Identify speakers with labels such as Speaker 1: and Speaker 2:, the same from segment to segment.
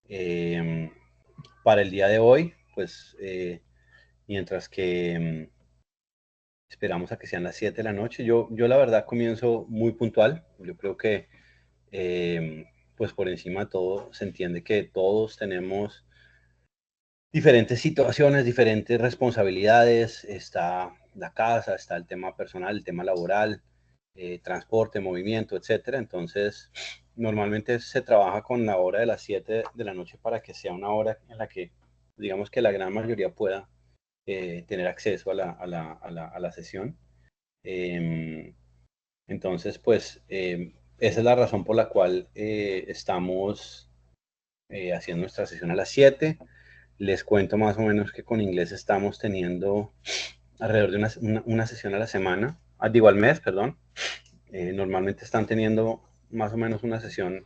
Speaker 1: Eh, para el día de hoy, pues mientras que esperamos a que sean las 7 de la noche, yo la verdad comienzo muy puntual. Yo creo que pues por encima de todo se entiende que todos tenemos diferentes situaciones, diferentes responsabilidades. Está la casa, está el tema personal, el tema laboral, transporte, movimiento, etcétera. Entonces, normalmente se trabaja con la hora de las 7 de la noche para que sea una hora en la que, digamos, que la gran mayoría pueda tener acceso a la sesión. Eh, entonces, pues, esa es la razón por la cual estamos haciendo nuestra sesión a las 7. Les cuento más o menos que con inglés estamos teniendo alrededor de una sesión a la semana, digo al mes, perdón. Normalmente están teniendo más o menos una sesión,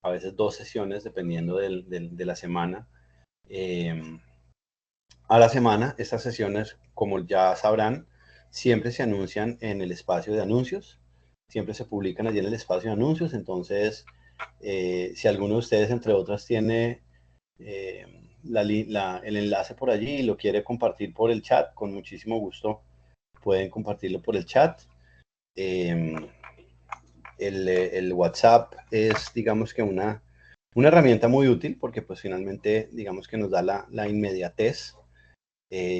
Speaker 1: a veces dos sesiones, dependiendo de la semana. Eh, a la semana, estas sesiones, como ya sabrán, siempre se anuncian en el espacio de anuncios, siempre se publican allí en el espacio de anuncios. Entonces, si alguno de ustedes, entre otras, tiene eh, el enlace por allí y lo quiere compartir por el chat, con muchísimo gusto pueden compartirlo por el chat. Eh, el WhatsApp es, digamos que una herramienta muy útil porque pues finalmente, digamos que nos da la inmediatez.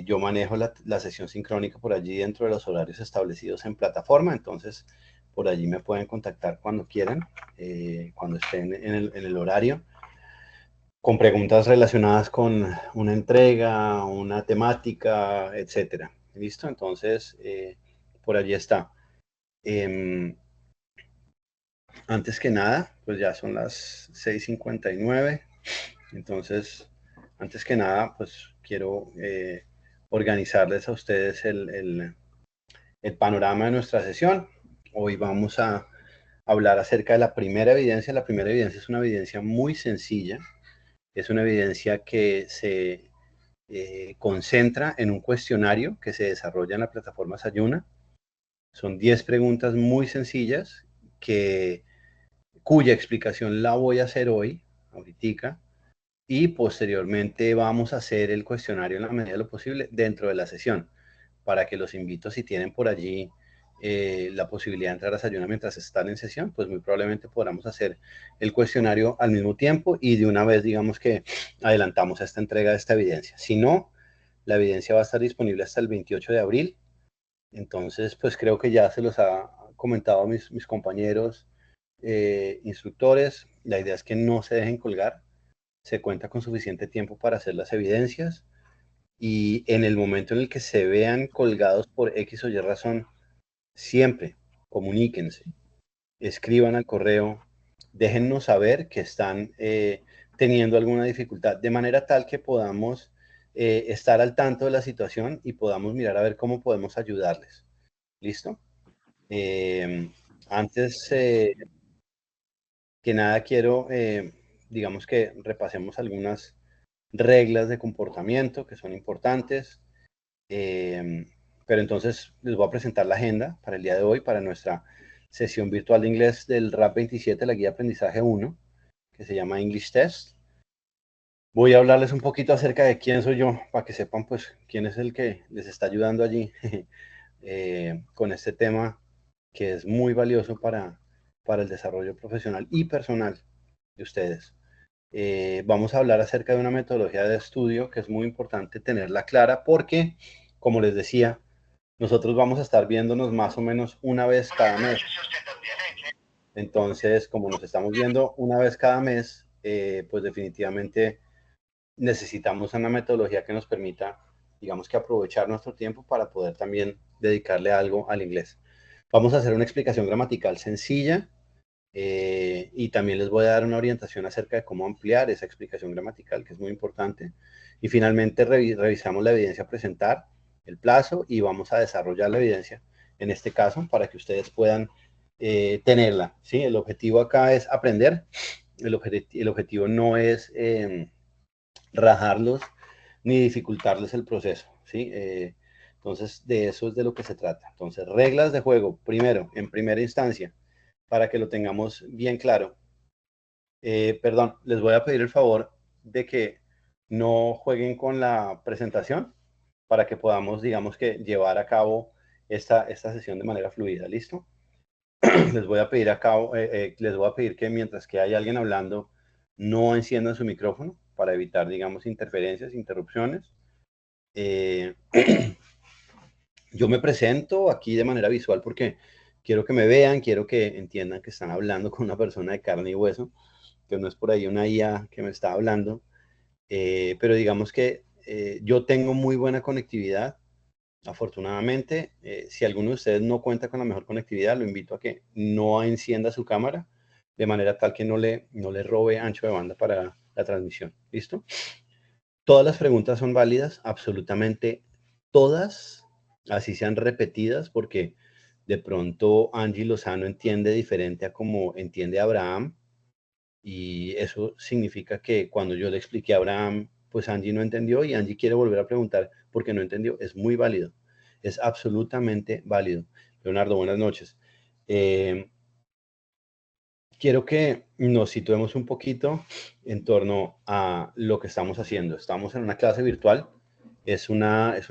Speaker 1: Yo manejo la sesión sincrónica por allí dentro de los horarios establecidos en plataforma. Entonces por allí me pueden contactar cuando quieran, cuando estén en el horario, con preguntas relacionadas con una entrega, una temática, etcétera. ¿Listo? Entonces, por allí está. Eh, Antes que nada, pues ya son las 6:59. Entonces, antes que nada, pues quiero organizarles a ustedes el panorama de nuestra sesión. Hoy vamos a hablar acerca de la primera evidencia. La primera evidencia es una evidencia muy sencilla. Es una evidencia que se concentra en un cuestionario que se desarrolla en la plataforma Sayuna. Son 10 preguntas muy sencillas cuya explicación la voy a hacer hoy, ahorita, y posteriormente vamos a hacer el cuestionario en la medida de lo posible dentro de la sesión, para que los invito, si tienen por allí la posibilidad de entrar a Sayuna mientras están en sesión, pues muy probablemente podamos hacer el cuestionario al mismo tiempo y de una vez, digamos que adelantamos esta entrega de esta evidencia. Si no, la evidencia va a estar disponible hasta el 28 de abril. Entonces, pues creo que ya se los ha comentado mis compañeros instructores. La idea es que no se dejen colgar. Se cuenta con suficiente tiempo para hacer las evidencias y en el momento en el que se vean colgados por X o Y razón, siempre comuníquense, escriban al correo, déjennos saber que están teniendo alguna dificultad, de manera tal que podamos estar al tanto de la situación y podamos mirar a ver cómo podemos ayudarles. ¿Listo? Eh, Antes que nada, quiero, digamos que repasemos algunas reglas de comportamiento que son importantes. Eh, pero entonces les voy a presentar la agenda para el día de hoy, para nuestra sesión virtual de inglés del RAP 27, la guía de aprendizaje 1, que se llama English Test. Voy a hablarles un poquito acerca de quién soy yo, para que sepan pues quién es el que les está ayudando allí con este tema que es muy valioso para el desarrollo profesional y personal de ustedes. Vamos a hablar acerca de una metodología de estudio que es muy importante tenerla clara porque, como les decía, nosotros vamos a estar viéndonos más o menos una vez cada mes. Entonces, como nos estamos viendo una vez cada mes, pues definitivamente necesitamos una metodología que nos permita, digamos que aprovechar nuestro tiempo para poder también dedicarle algo al inglés. Vamos a hacer una explicación gramatical sencilla y también les voy a dar una orientación acerca de cómo ampliar esa explicación gramatical, que es muy importante. Y finalmente revisamos la evidencia a presentar, el plazo, y vamos a desarrollar la evidencia, en este caso, para que ustedes puedan tenerla. ¿Sí? El objetivo acá es aprender. El objetivo no es rajarlos ni dificultarles el proceso. ¿Sí? Entonces, de eso es de lo que se trata. Entonces, reglas de juego, primero, en primera instancia, para que lo tengamos bien claro. Perdón, les voy a pedir el favor de que no jueguen con la presentación para que podamos, digamos que, llevar a cabo esta sesión de manera fluida. ¿Listo? Les voy a pedir les voy a pedir que mientras que hay alguien hablando, no enciendan su micrófono para evitar, digamos, interferencias, interrupciones. Yo me presento aquí de manera visual porque quiero que me vean, quiero que entiendan que están hablando con una persona de carne y hueso, que no es por ahí una IA que me está hablando, pero digamos que yo tengo muy buena conectividad, afortunadamente. Si alguno de ustedes no cuenta con la mejor conectividad, lo invito a que no encienda su cámara, de manera tal que no le robe ancho de banda para la transmisión. ¿Listo? Todas las preguntas son válidas, absolutamente todas, así sean repetidas, porque de pronto Angie Lozano entiende diferente a como entiende Abraham, y eso significa que cuando yo le expliqué a Abraham, pues Angie no entendió y Angie quiere volver a preguntar porque no entendió. Es muy válido, es absolutamente válido. Leonardo, buenas noches. Quiero que nos situemos un poquito en torno a lo que estamos haciendo. Estamos en una clase virtual, es un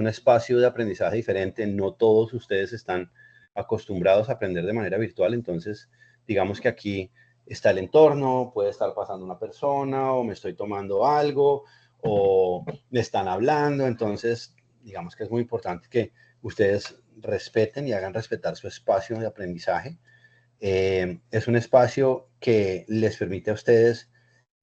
Speaker 1: espacio de aprendizaje diferente. No todos ustedes están acostumbrados a aprender de manera virtual, entonces digamos que aquí está el entorno, puede estar pasando una persona o me estoy tomando algo o me están hablando, entonces digamos que es muy importante que ustedes respeten y hagan respetar su espacio de aprendizaje. Es un espacio que les permite a ustedes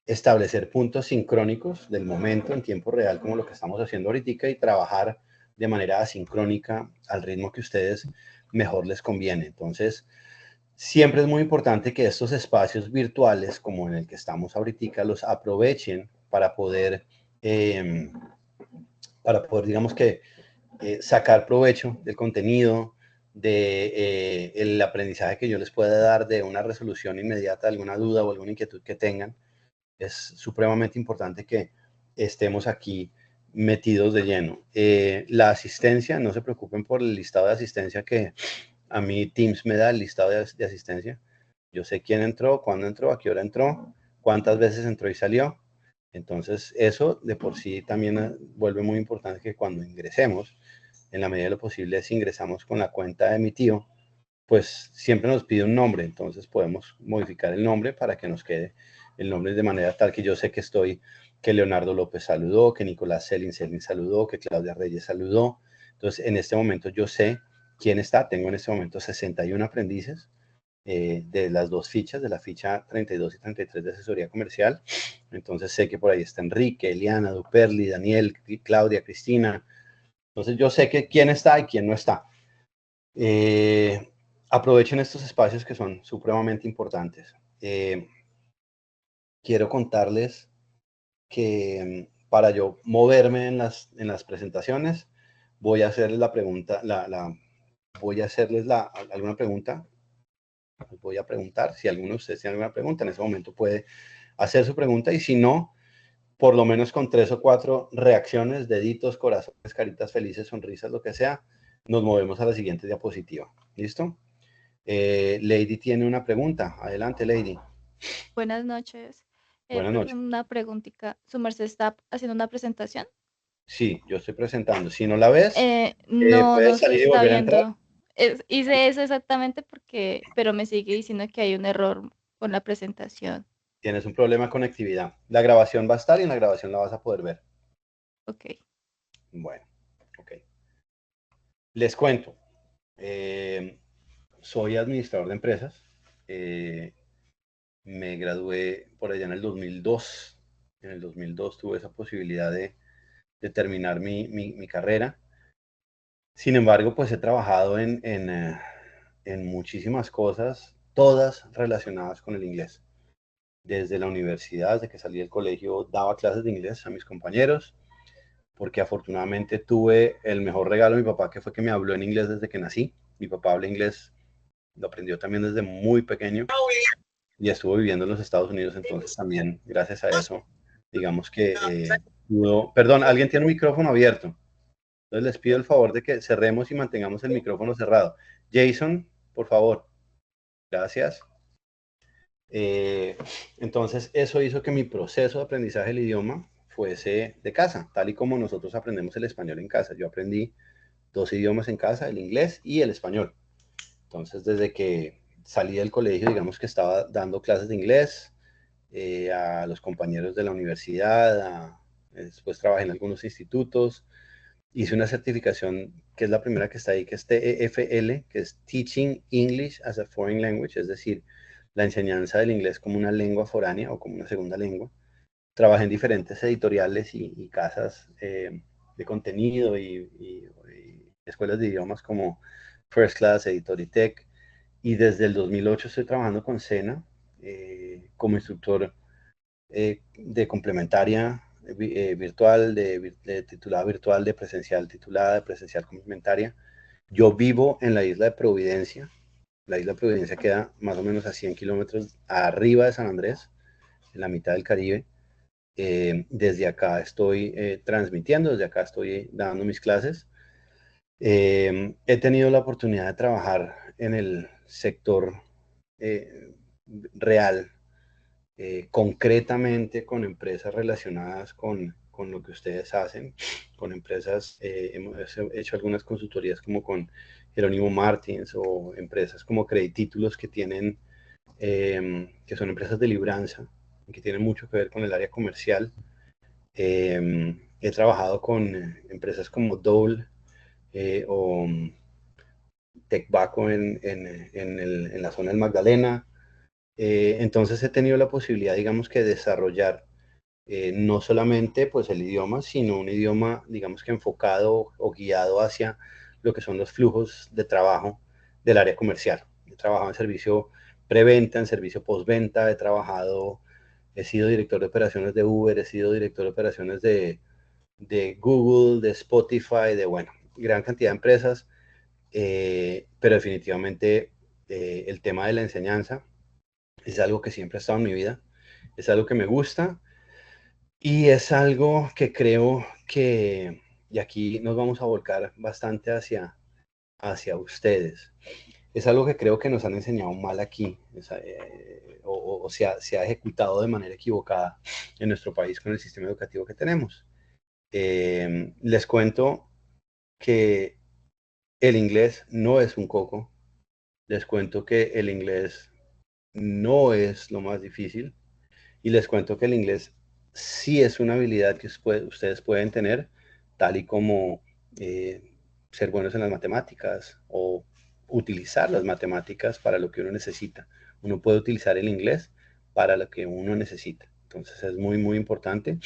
Speaker 1: establecer puntos sincrónicos del momento en tiempo real, como lo que estamos haciendo ahorita, y trabajar de manera asincrónica al ritmo que ustedes mejor les conviene. Entonces, siempre es muy importante que estos espacios virtuales, como en el que estamos ahorita, los aprovechen para poder, digamos que, sacar provecho del contenido, de el aprendizaje que yo les pueda dar, de una resolución inmediata de alguna duda o alguna inquietud que tengan. Es supremamente importante que estemos aquí metidos de lleno. La asistencia, no se preocupen por el listado de asistencia que a mí Teams me da, el listado de asistencia. Yo sé quién entró, cuándo entró, a qué hora entró, cuántas veces entró y salió. Entonces, eso de por sí también vuelve muy importante que cuando ingresemos, en la medida de lo posible, si ingresamos con la cuenta de mi tío, pues siempre nos pide un nombre, entonces podemos modificar el nombre para que nos quede el nombre de manera tal que yo sé que Leonardo López saludó, que Nicolás Selin saludó, que Claudia Reyes saludó. Entonces, en este momento yo sé quién está. Tengo en este momento 61 aprendices de las dos fichas, de la ficha 32 y 33 de asesoría comercial. Entonces sé que por ahí está Enrique, Eliana, Duperli, Daniel, Claudia, Cristina. Entonces yo sé que quién está y quién no está. Aprovechen estos espacios que son supremamente importantes. Quiero contarles que para yo moverme en las presentaciones, voy a hacerles la pregunta, voy a hacerles alguna pregunta. Les voy a preguntar. Si alguno de ustedes tiene alguna pregunta, en ese momento puede hacer su pregunta, y si no, por lo menos con 3 o 4 reacciones, deditos, corazones, caritas felices, sonrisas, lo que sea, nos movemos a la siguiente diapositiva. ¿Listo? Lady tiene una pregunta. Adelante, Lady.
Speaker 2: Buenas noches.
Speaker 1: Buenas noches.
Speaker 2: Una preguntita. ¿Su merced está haciendo una presentación?
Speaker 1: Sí, yo estoy presentando. Si no la ves,
Speaker 2: No, no
Speaker 1: puedes
Speaker 2: se
Speaker 1: salir y
Speaker 2: está
Speaker 1: volver a entrar.
Speaker 2: viendo. Hice eso exactamente porque, pero me sigue diciendo que hay un error con la presentación.
Speaker 1: Tienes un problema de conectividad. La grabación va a estar y en la grabación la vas a poder ver.
Speaker 2: Ok.
Speaker 1: Bueno, ok. Les cuento. Eh, Soy administrador de empresas. Eh, Me gradué por allá en el 2002. En el 2002 tuve esa posibilidad de terminar mi carrera. Sin embargo, pues he trabajado en muchísimas cosas, todas relacionadas con el inglés. Desde la universidad, desde que salí del colegio, daba clases de inglés a mis compañeros, porque afortunadamente tuve el mejor regalo de mi papá, que fue que me habló en inglés desde que nací. Mi papá habla inglés, lo aprendió también desde muy pequeño y estuvo viviendo en los Estados Unidos, entonces también gracias a eso, digamos que pudo... Perdón, alguien tiene un micrófono abierto, entonces les pido el favor de que cerremos y mantengamos el micrófono cerrado. Jason, por favor, gracias. Entonces, eso hizo que mi proceso de aprendizaje del idioma fuese de casa, tal y como nosotros aprendemos el español en casa. Yo aprendí dos idiomas en casa, el inglés y el español. Entonces, desde que salí del colegio, digamos que estaba dando clases de inglés a los compañeros de la universidad, después trabajé en algunos institutos, hice una certificación que es la primera que está ahí, que es TEFL, que es Teaching English as a Foreign Language, es decir, la enseñanza del inglés como una lengua foránea o como una segunda lengua. Trabajé en diferentes editoriales y casas de contenido y escuelas de idiomas como First Class, Editoritech, y desde el 2008 estoy trabajando con SENA como instructor de complementaria virtual, de titulada virtual, de presencial titulada, de presencial complementaria. Yo vivo en la isla de Providencia. La isla de Providencia queda más o menos a 100 kilómetros arriba de San Andrés, en la mitad del Caribe. Desde acá estoy transmitiendo, desde acá estoy dando mis clases. He tenido la oportunidad de trabajar en el sector eh, real, concretamente con empresas relacionadas con lo que ustedes hacen, con empresas, hemos hecho algunas consultorías como con Jerónimo Martins o empresas como Creditítulos que tienen, que son empresas de libranza, que tienen mucho que ver con el área comercial. He trabajado con empresas como Dole o Tecbaco en la zona del Magdalena. Entonces he tenido la posibilidad, digamos, que desarrollar no solamente pues el idioma, sino un idioma, digamos que enfocado o guiado hacia lo que son los flujos de trabajo del área comercial. He trabajado en servicio preventa, en servicio postventa, he sido director de operaciones de Uber, he sido director de operaciones de Google, de Spotify, de, bueno, gran cantidad de empresas, pero definitivamente el tema de la enseñanza es algo que siempre ha estado en mi vida, es algo que me gusta y es algo que creo que, y aquí nos vamos a volcar bastante hacia ustedes, es algo que creo que nos han enseñado mal aquí, o se ha ejecutado de manera equivocada en nuestro país con el sistema educativo que tenemos. Les cuento que el inglés no es un coco, les cuento que el inglés no es lo más difícil y les cuento que el inglés sí es una habilidad que ustedes pueden tener, tal y como ser buenos en las matemáticas o utilizar las matemáticas para lo que uno necesita. Uno puede utilizar el inglés para lo que uno necesita. Entonces es muy, muy importante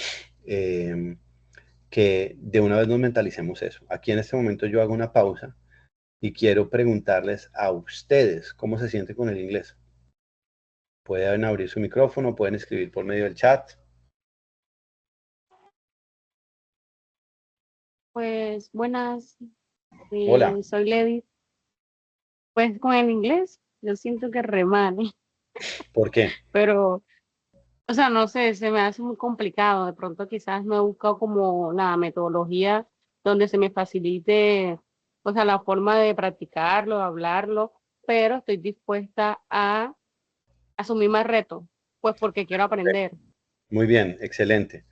Speaker 1: que de una vez nos mentalicemos eso. Aquí en este momento yo hago una pausa y quiero preguntarles a ustedes cómo se sienten con el inglés. Pueden abrir su micrófono, pueden escribir por medio del chat.
Speaker 3: Pues buenas,
Speaker 1: Hola,
Speaker 3: soy Lady. Pues con el inglés yo siento que re mal,
Speaker 1: ¿por qué?
Speaker 3: pero, o sea, no sé, se me hace muy complicado. De pronto quizás no he buscado como la metodología donde se me facilite, o sea, la forma de practicarlo, hablarlo, pero estoy dispuesta a asumir más retos, pues porque quiero aprender.
Speaker 1: Muy bien, excelente.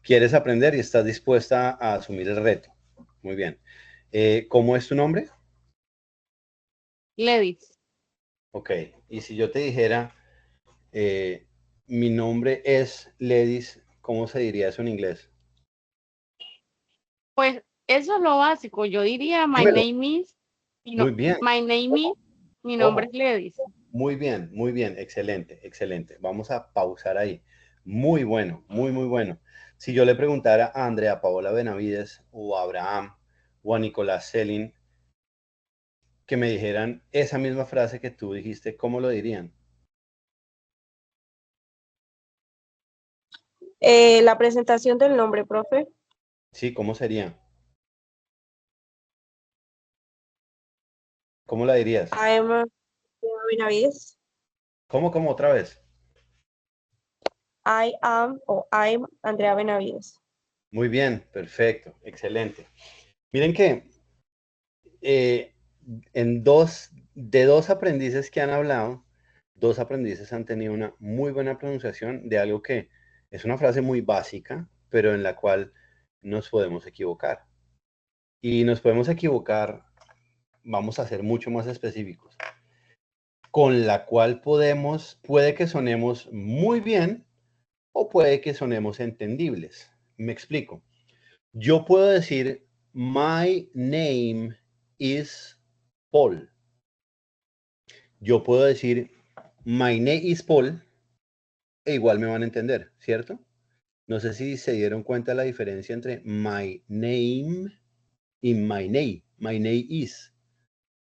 Speaker 1: ¿Quieres aprender y estás dispuesta a asumir el reto? Muy bien. ¿Cómo es tu nombre?
Speaker 3: Ladies,
Speaker 1: Ok. Y si yo te dijera, eh, mi nombre es Ledis, ¿cómo se diría eso en inglés?
Speaker 3: pues eso es lo básico. Yo diría my
Speaker 1: Dímelo.
Speaker 3: name is, y
Speaker 1: Muy
Speaker 3: no,
Speaker 1: bien.
Speaker 3: my name is,
Speaker 1: Ojo,
Speaker 3: mi nombre
Speaker 1: ojo.
Speaker 3: es Ladies.
Speaker 1: Muy bien, excelente, excelente. Vamos a pausar ahí. Muy bueno, muy, muy bueno. Si yo le preguntara a Andrea Paola Benavides o a Abraham o a Nicolás Selin que me dijeran esa misma frase que tú dijiste, ¿cómo lo dirían?
Speaker 4: La presentación del nombre, profe.
Speaker 1: Sí, ¿cómo sería? ¿Cómo la dirías?
Speaker 4: I'm Benavides.
Speaker 1: ¿Cómo otra vez?
Speaker 4: I'm Andrea Benavides.
Speaker 1: Muy bien, perfecto, excelente. Miren que eh, de dos aprendices que han hablado, dos aprendices han tenido una muy buena pronunciación de algo que es una frase muy básica, pero en la cual nos podemos equivocar. Y nos podemos equivocar, vamos a ser mucho más específicos, con la cual puede que sonemos muy bien o puede que sonemos entendibles. Me explico. Yo puedo decir, my name is Paul. Yo puedo decir, my name is Paul, e igual me van a entender, ¿cierto? No sé si se dieron cuenta de la diferencia entre my name y my name. My name is.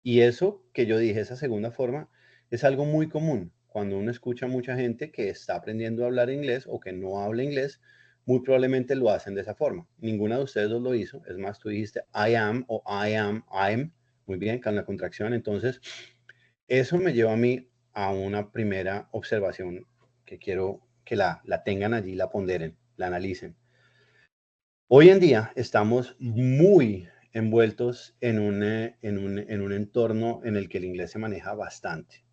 Speaker 1: Y eso que yo dije, esa segunda forma, es algo muy común. Cuando uno escucha a mucha gente que está aprendiendo a hablar inglés o que no habla inglés, muy probablemente lo hacen de esa forma. Ninguna de ustedes lo hizo. Es más, tú dijiste I am o I am, I'm. Muy bien, con la contracción. Entonces, eso me lleva a mí a una primera observación que quiero que la tengan allí, la ponderen, la analicen. Hoy en día estamos muy envueltos en un entorno en el que el inglés se maneja bastante,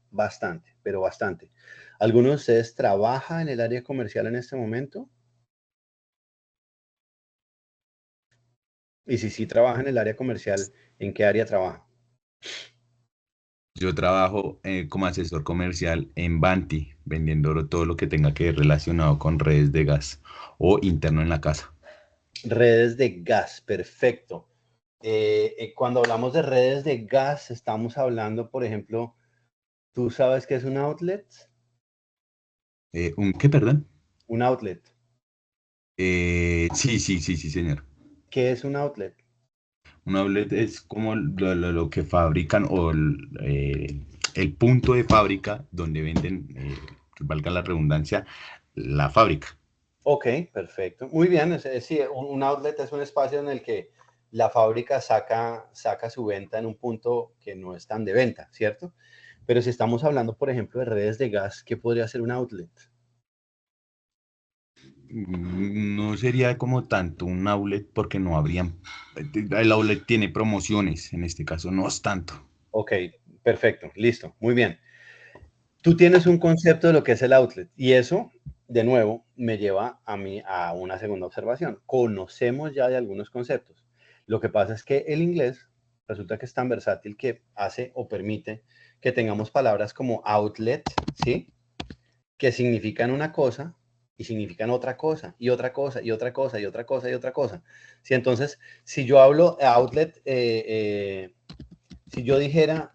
Speaker 1: pero bastante. ¿Alguno de ustedes trabaja en el área comercial en este momento? Y si sí trabaja en el área comercial, ¿en qué área trabaja?
Speaker 5: Yo trabajo como asesor comercial en Banti, vendiendo todo lo que tenga que ver relacionado con redes de gas o interno en la casa.
Speaker 1: Redes de gas, perfecto. Cuando hablamos de redes de gas, estamos hablando, por ejemplo, ¿tú sabes qué es un outlet?
Speaker 5: ¿Qué, perdón?
Speaker 1: Un outlet.
Speaker 5: Sí, señor.
Speaker 1: ¿Qué es un outlet?
Speaker 5: Un outlet es como lo que fabrican o el punto de fábrica donde venden, valga la redundancia, la fábrica.
Speaker 1: Ok, perfecto. Muy bien. Sí, un outlet es un espacio en el que la fábrica saca su venta en un punto que no es tan de venta, ¿cierto? Pero si estamos hablando, por ejemplo, de redes de gas, ¿qué podría ser un outlet?
Speaker 5: No sería como tanto un outlet porque no habrían, el outlet tiene promociones, en este caso no es tanto.
Speaker 1: Ok, perfecto, listo, muy bien. Tú tienes un concepto de lo que es el outlet y eso, de nuevo, me lleva a mí a una segunda observación. Conocemos ya de algunos conceptos. Lo que pasa es que el inglés resulta que es tan versátil que hace o permite que tengamos palabras como outlet, ¿sí? Que significan una cosa y significan otra cosa y otra cosa y otra cosa y otra cosa y otra cosa. ¿Sí? Entonces, si yo hablo outlet, si yo dijera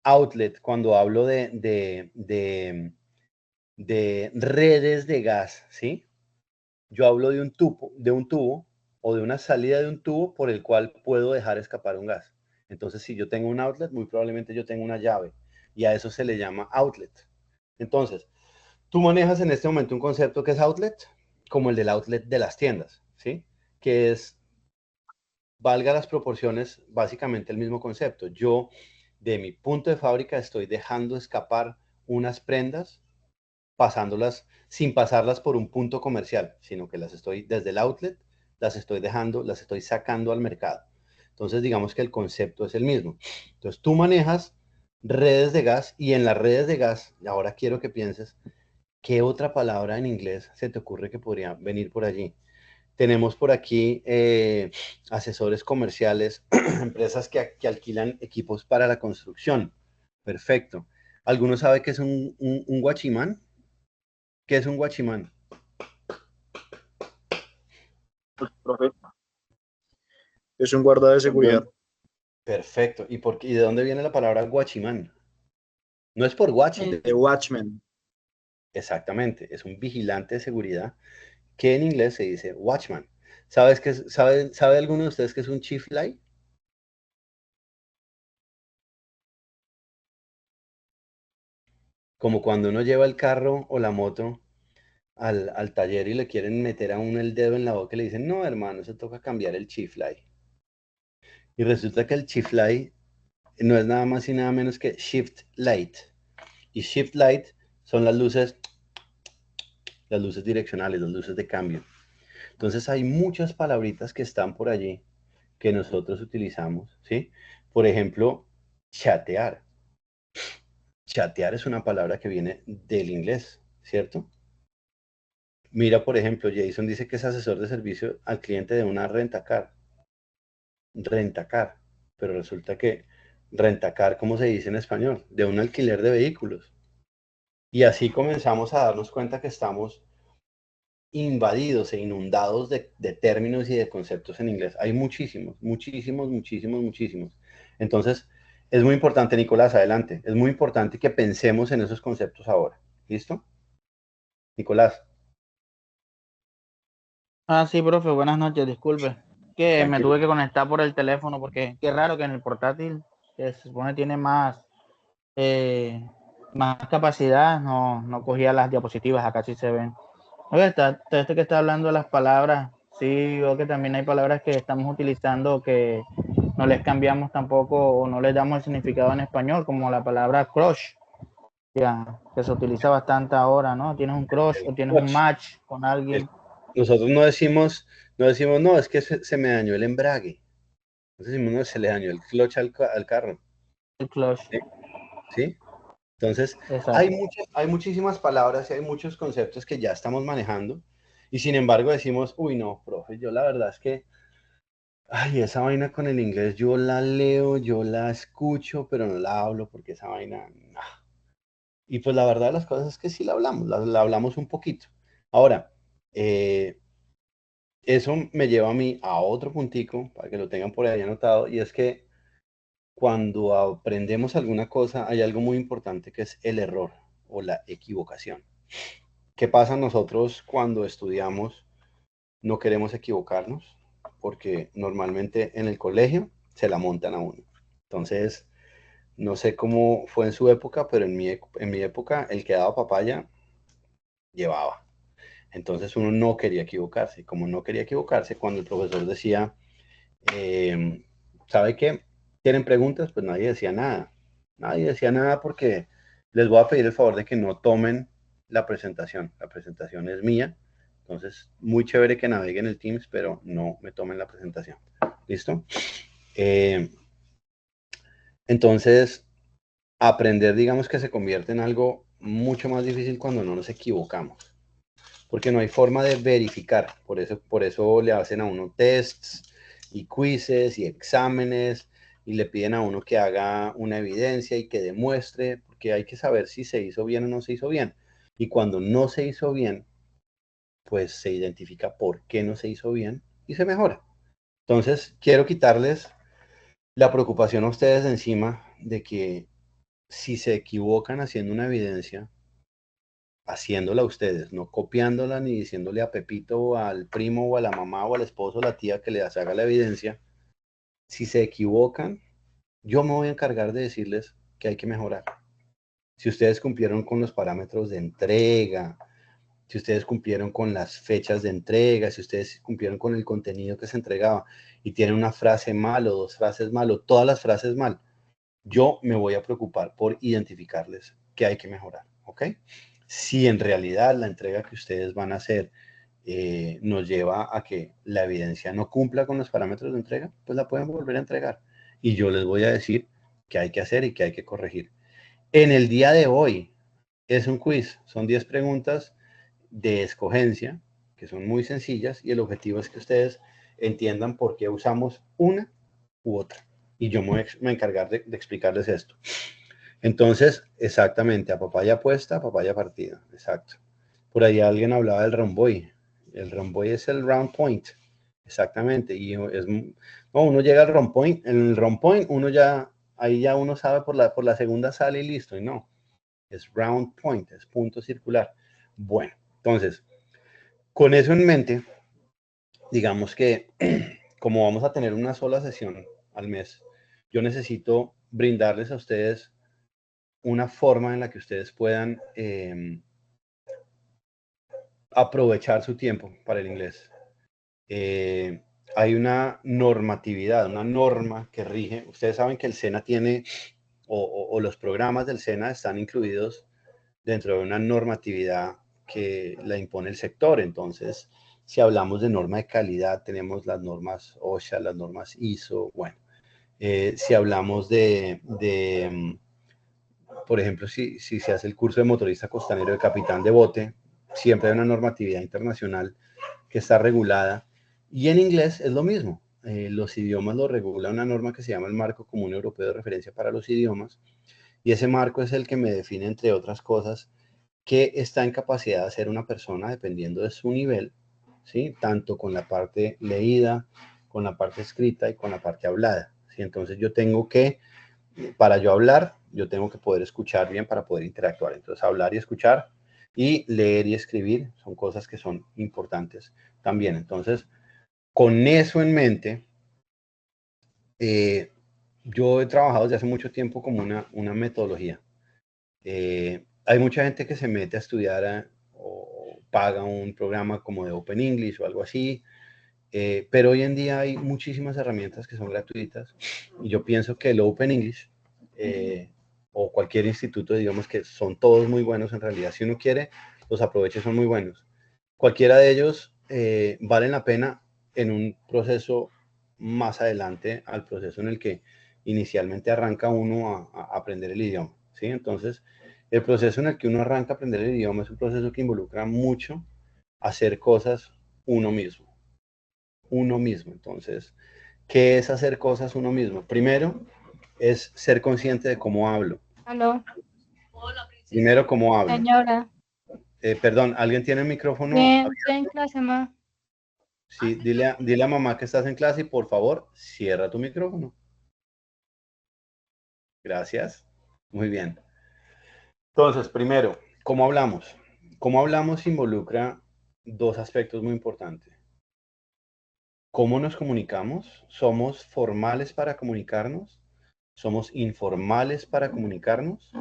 Speaker 1: outlet cuando hablo de redes de gas, ¿sí? Yo hablo de un tubo o de una salida de un tubo por el cual puedo dejar escapar un gas. Entonces, si yo tengo un outlet, muy probablemente yo tengo una llave y a eso se le llama outlet. Entonces, tú manejas en este momento un concepto que es outlet, como el del outlet de las tiendas, ¿sí? Que es, valga las proporciones, básicamente el mismo concepto. Yo, de mi punto de fábrica, estoy dejando escapar unas prendas, pasándolas, sin pasarlas por un punto comercial, sino que las estoy, desde el outlet, las estoy dejando, las estoy sacando al mercado. Entonces, digamos que el concepto es el mismo. Entonces, tú manejas redes de gas y en las redes de gas, ahora quiero que pienses, ¿qué otra palabra en inglés se te ocurre que podría venir por allí? Tenemos por aquí asesores comerciales, empresas que alquilan equipos para la construcción. Perfecto. ¿Alguno sabe qué es un guachimán? ¿Qué es un guachimán?
Speaker 6: Profe, es un guarda de seguridad.
Speaker 1: Perfecto. ¿Y de dónde viene la palabra guachimán? No es por guachi.
Speaker 6: De Watchmen.
Speaker 1: Exactamente. Es un vigilante de seguridad que en inglés se dice watchman. ¿Sabe alguno de ustedes qué es un chief light? Como cuando uno lleva el carro o la moto al taller y le quieren meter a uno el dedo en la boca y le dicen, no, hermano, se toca cambiar el chief light. Y resulta que el chief light no es nada más y nada menos que shift light. Y shift light son las luces direccionales, las luces de cambio. Entonces hay muchas palabritas que están por allí que nosotros utilizamos, ¿sí? Por ejemplo, chatear. chatear es una palabra que viene del inglés, ¿cierto? Mira, por ejemplo, Jason dice que es asesor de servicio al cliente de una rentacar. Rentacar. Pero resulta que rentacar, ¿cómo se dice en español? De un alquiler de vehículos. Y así comenzamos a darnos cuenta que estamos invadidos e inundados de términos y de conceptos en inglés. Hay muchísimos, muchísimos, muchísimos, muchísimos. Entonces, es muy importante, Nicolás, adelante. Es muy importante que pensemos en esos conceptos ahora. ¿Listo? Nicolás.
Speaker 7: Ah, sí, profe, buenas noches, disculpe. Que me
Speaker 1: Tranquilo.
Speaker 7: tuve que conectar por el teléfono porque qué raro que en el portátil, que se supone tiene más capacidad, no cogía las diapositivas, acá sí se ven. Oye, esto que está hablando de las palabras, sí, veo que también hay palabras que estamos utilizando que no les cambiamos tampoco o no les damos el significado en español, como la palabra crush, ya, que se utiliza bastante ahora, ¿no? Tienes un crush o tienes un match con alguien.
Speaker 1: Nosotros no decimos, no, es que se me dañó el embrague. Nosotros decimos, no, se le dañó el clutch al carro.
Speaker 7: El crush,
Speaker 1: ¿Sí? Entonces,
Speaker 7: exacto.
Speaker 1: hay muchísimas palabras y hay muchos conceptos que ya estamos manejando. Y sin embargo decimos, uy, no, profe, yo la verdad es que, ay, esa vaina con el inglés, yo la leo, yo la escucho, pero no la hablo porque esa vaina, nah. Y pues la verdad de las cosas es que sí la hablamos, la hablamos un poquito. Ahora, eso me lleva a mí a otro puntico, para que lo tengan por ahí anotado, y es que cuando aprendemos alguna cosa hay algo muy importante que es el error o la equivocación. ¿Qué pasa nosotros cuando estudiamos? No queremos equivocarnos porque normalmente en el colegio se la montan a uno. Entonces, no sé cómo fue en su época, pero en mi época el que daba papaya llevaba. Entonces uno no quería equivocarse. Y como no quería equivocarse, cuando el profesor decía, ¿sabe qué? ¿Tienen preguntas? Pues nadie decía nada. Nadie decía nada porque les voy a pedir el favor de que no tomen la presentación. La presentación es mía. Entonces, muy chévere que naveguen el Teams, pero no me tomen la presentación. ¿Listo? Entonces, aprender, digamos que se convierte en algo mucho más difícil cuando no nos equivocamos. Porque no hay forma de verificar. Por eso le hacen a uno tests y quizzes y exámenes y le piden a uno que haga una evidencia y que demuestre, porque hay que saber si se hizo bien o no se hizo bien. Y cuando no se hizo bien, pues se identifica por qué no se hizo bien y se mejora. Entonces, quiero quitarles la preocupación a ustedes de encima de que si se equivocan haciendo una evidencia, haciéndola ustedes, no copiándola ni diciéndole a Pepito o al primo o a la mamá o al esposo o la tía que les haga la evidencia, si se equivocan, yo me voy a encargar de decirles que hay que mejorar. Si ustedes cumplieron con los parámetros de entrega, si ustedes cumplieron con las fechas de entrega, si ustedes cumplieron con el contenido que se entregaba y tienen una frase mal o dos frases mal o todas las frases mal, yo me voy a preocupar por identificarles que hay que mejorar, ¿ok? Si en realidad la entrega que ustedes van a hacer nos lleva a que la evidencia no cumpla con los parámetros de entrega, pues la pueden volver a entregar. Y yo les voy a decir qué hay que hacer y qué hay que corregir. En el día de hoy es un quiz, son 10 preguntas de escogencia, que son muy sencillas, y el objetivo es que ustedes entiendan por qué usamos una u otra. Y yo me voy a encargar de explicarles esto. Entonces, exactamente, a papaya puesta, a papaya partida. Exacto. Por ahí alguien hablaba del rhomboid. El rhomboid es el round point. Exactamente. Y es, no, uno llega al round point. En el round point, uno ya, ahí ya uno sabe por la segunda sale y listo. Y no, es round point, es punto circular. Bueno, entonces, con eso en mente, digamos que como vamos a tener una sola sesión al mes, yo necesito brindarles a ustedes una forma en la que ustedes puedan aprovechar su tiempo para el inglés. Hay una normatividad, una norma que rige. Ustedes saben que el SENA tiene, o los programas del SENA están incluidos dentro de una normatividad que la impone el sector. Entonces, si hablamos de norma de calidad, tenemos las normas OSHA, las normas ISO, bueno. Si hablamos de por ejemplo, si se hace el curso de motorista costanero de capitán de bote, siempre hay una normatividad internacional que está regulada. Y en inglés es lo mismo. Los idiomas lo regula una norma que se llama el Marco Común Europeo de Referencia para los Idiomas. Y ese marco es el que me define, entre otras cosas, qué está en capacidad de hacer una persona dependiendo de su nivel, ¿sí? Tanto con la parte leída, con la parte escrita y con la parte hablada, ¿sí? Entonces yo tengo que, para yo hablar, yo tengo que poder escuchar bien para poder interactuar. Entonces hablar y escuchar y leer y escribir son cosas que son importantes también. Entonces, con eso en mente, yo he trabajado desde hace mucho tiempo como una metodología. Hay mucha gente que se mete a estudiar o paga un programa como de Open English o algo así, pero hoy en día hay muchísimas herramientas que son gratuitas y yo pienso que el Open English o cualquier instituto de idiomas, que son todos muy buenos en realidad, si uno quiere, los aproveche, son muy buenos. Cualquiera de ellos valen la pena en un proceso más adelante al proceso en el que inicialmente arranca uno a aprender el idioma, ¿sí? Entonces, el proceso en el que uno arranca a aprender el idioma es un proceso que involucra mucho hacer cosas uno mismo. Uno mismo. Entonces, ¿qué es hacer cosas uno mismo? Primero, es ser consciente de cómo hablo.
Speaker 2: Aló,
Speaker 1: Primero, cómo hablo.
Speaker 2: señora.
Speaker 1: Perdón, ¿alguien tiene el micrófono?
Speaker 2: Bien, estoy en clase, ma.
Speaker 1: Sí, dile a mamá que estás en clase y por favor, cierra tu micrófono. Gracias. Muy bien. Entonces, primero, ¿cómo hablamos? Cómo hablamos involucra dos aspectos muy importantes. ¿Cómo nos comunicamos? ¿Somos formales para comunicarnos? ¿Somos informales para comunicarnos?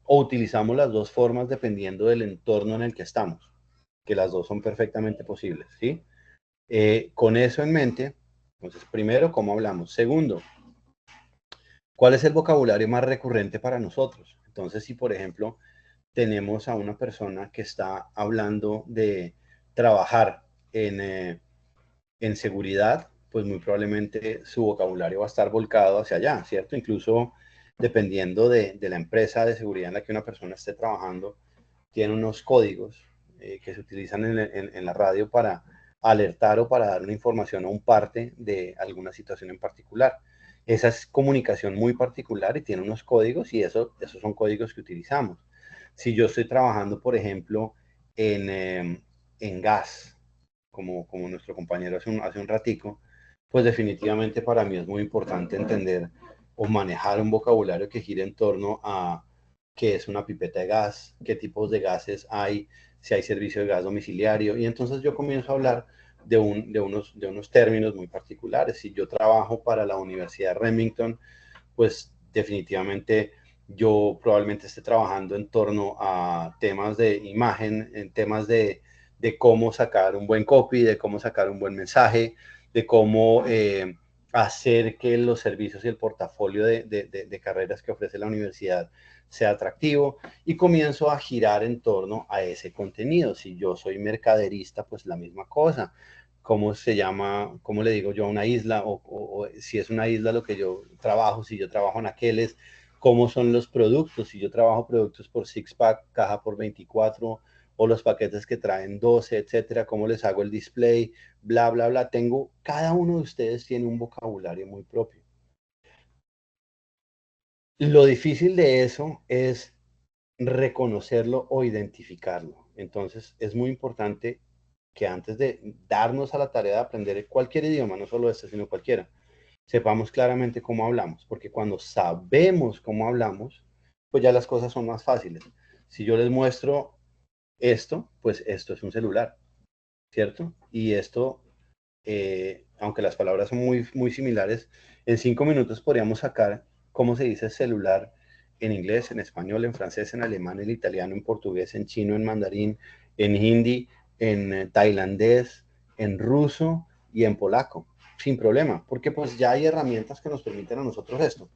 Speaker 1: ¿O utilizamos las dos formas dependiendo del entorno en el que estamos? Que las dos son perfectamente posibles, ¿sí? Con eso en mente, entonces, primero, ¿cómo hablamos? Segundo, ¿cuál es el vocabulario más recurrente para nosotros? Entonces, si por ejemplo tenemos a una persona que está hablando de trabajar en seguridad, pues muy probablemente su vocabulario va a estar volcado hacia allá, ¿cierto? Incluso dependiendo de la empresa de seguridad en la que una persona esté trabajando, tiene unos códigos que se utilizan en la radio para alertar o para dar una información o un parte de alguna situación en particular. Esa es comunicación muy particular y tiene unos códigos y esos son códigos que utilizamos. Si yo estoy trabajando, por ejemplo, en gas, como nuestro compañero hace un ratico, pues definitivamente para mí es muy importante entender o manejar un vocabulario que gire en torno a qué es una pipeta de gas, qué tipos de gases hay, si hay servicio de gas domiciliario, y entonces yo comienzo a hablar de unos términos muy particulares. Si yo trabajo para la Universidad de Remington, pues definitivamente yo probablemente esté trabajando en torno a temas de imagen, en temas de cómo sacar un buen copy, de cómo sacar un buen mensaje, de cómo hacer que los servicios y el portafolio de carreras que ofrece la universidad sea atractivo, y comienzo a girar en torno a ese contenido. Si yo soy mercaderista, pues la misma cosa. ¿Cómo se llama? ¿Cómo le digo yo a una isla? O si es una isla lo que yo trabajo, si yo trabajo en aqueles, ¿cómo son los productos? Si yo trabajo productos por six pack, caja por 24, o los paquetes que traen 12, etcétera, ¿cómo les hago el display? Bla, bla, bla. Cada uno de ustedes tiene un vocabulario muy propio. Lo difícil de eso es reconocerlo o identificarlo. Entonces, es muy importante que antes de darnos a la tarea de aprender cualquier idioma, no solo este, sino cualquiera, sepamos claramente cómo hablamos, porque cuando sabemos cómo hablamos, pues ya las cosas son más fáciles. Si yo les muestro esto, pues esto es un celular, ¿cierto? Y esto, aunque las palabras son muy, muy similares, en 5 minutos podríamos sacar cómo se dice celular en inglés, en español, en francés, en alemán, en italiano, en portugués, en chino, en mandarín, en hindi, en tailandés, en ruso y en polaco, sin problema, porque pues ya hay herramientas que nos permiten a nosotros esto.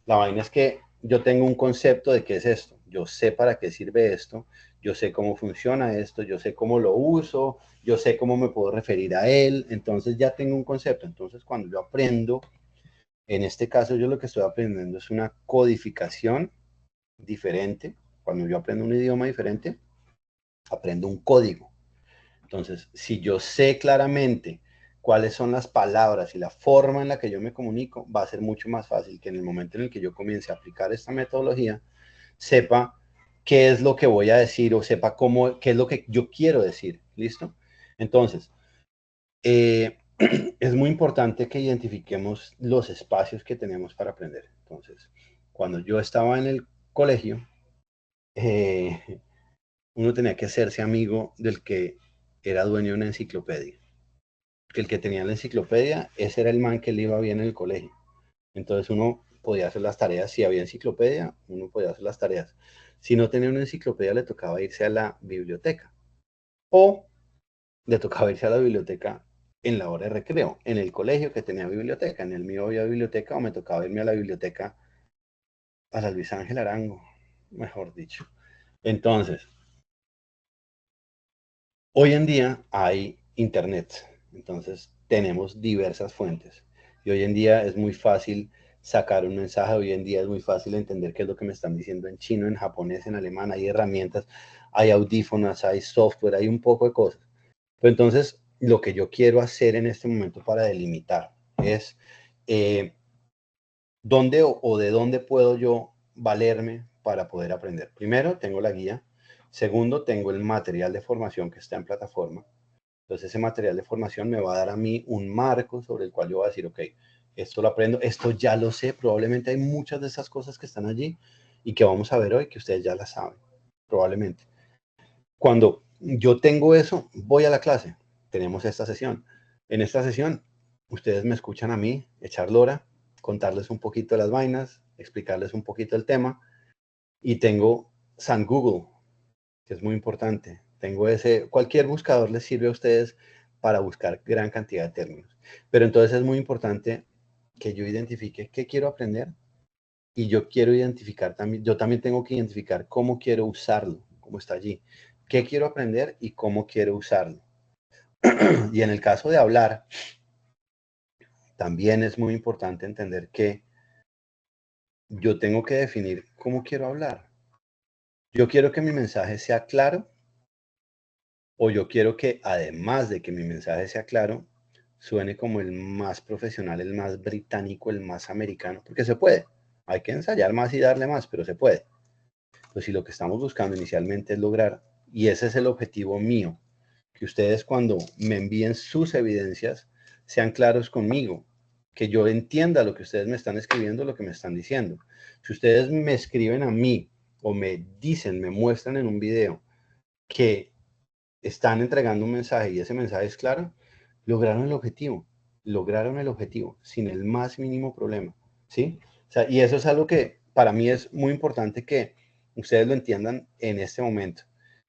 Speaker 1: La vaina es que yo tengo un concepto de qué es esto, yo sé para qué sirve esto, yo sé cómo funciona esto, yo sé cómo lo uso, yo sé cómo me puedo referir a él, entonces ya tengo un concepto. Entonces cuando yo aprendo En este caso yo lo que estoy aprendiendo es una codificación diferente. Cuando yo aprendo un idioma diferente, aprendo un código. Entonces, si yo sé claramente cuáles son las palabras y la forma en la que yo me comunico, va a ser mucho más fácil que en el momento en el que yo comience a aplicar esta metodología, sepa qué es lo que voy a decir o sepa qué es lo que yo quiero decir. ¿Listo? Entonces, es muy importante que identifiquemos los espacios que tenemos para aprender. Entonces, cuando yo estaba en el colegio, uno tenía que hacerse amigo del que era dueño de una enciclopedia. Que el que tenía la enciclopedia, ese era el man que le iba bien en el colegio. Entonces uno podía hacer las tareas, si había enciclopedia, uno podía hacer las tareas. Si no tenía una enciclopedia, le tocaba irse a la biblioteca. O le tocaba irse a la biblioteca en la hora de recreo, en el colegio que tenía biblioteca. En el mío había biblioteca, o me tocaba irme a la biblioteca a la Luis Ángel Arango, mejor dicho. Entonces, hoy en día hay internet, entonces tenemos diversas fuentes. Y hoy en día es muy fácil sacar un mensaje, hoy en día es muy fácil entender qué es lo que me están diciendo en chino, en japonés, en alemán, hay herramientas, hay audífonos, hay software, hay un poco de cosas. Pero entonces, lo que yo quiero hacer en este momento para delimitar es dónde o de dónde puedo yo valerme para poder aprender. Primero, tengo la guía. Segundo, tengo el material de formación que está en plataforma. Entonces, ese material de formación me va a dar a mí un marco sobre el cual yo voy a decir, ok, esto lo aprendo, esto ya lo sé. Probablemente hay muchas de esas cosas que están allí y que vamos a ver hoy que ustedes ya las saben, probablemente. Cuando yo tengo eso, voy a la clase. Tenemos esta sesión. En esta sesión, ustedes me escuchan a mí echar lora, contarles un poquito de las vainas, explicarles un poquito el tema. Y tengo San Google, que es muy importante. Tengo cualquier buscador les sirve a ustedes para buscar gran cantidad de términos. Pero entonces es muy importante que yo identifique qué quiero aprender y yo quiero identificar también, yo también tengo que identificar cómo quiero usarlo, cómo está allí. Qué quiero aprender y cómo quiero usarlo. Y en el caso de hablar, también es muy importante entender que yo tengo que definir cómo quiero hablar. Yo quiero que mi mensaje sea claro, o yo quiero que además de que mi mensaje sea claro, suene como el más profesional, el más británico, el más americano, porque se puede. Hay que ensayar más y darle más, pero se puede. Pues si lo que estamos buscando inicialmente es lograr, y ese es el objetivo mío, que ustedes cuando me envíen sus evidencias sean claros conmigo, que yo entienda lo que ustedes me están escribiendo, lo que me están diciendo. Si ustedes me escriben a mí o me dicen, me muestran en un video que están entregando un mensaje y ese mensaje es claro, lograron el objetivo sin el más mínimo problema, ¿sí? O sea, y eso es algo que para mí es muy importante que ustedes lo entiendan en este momento.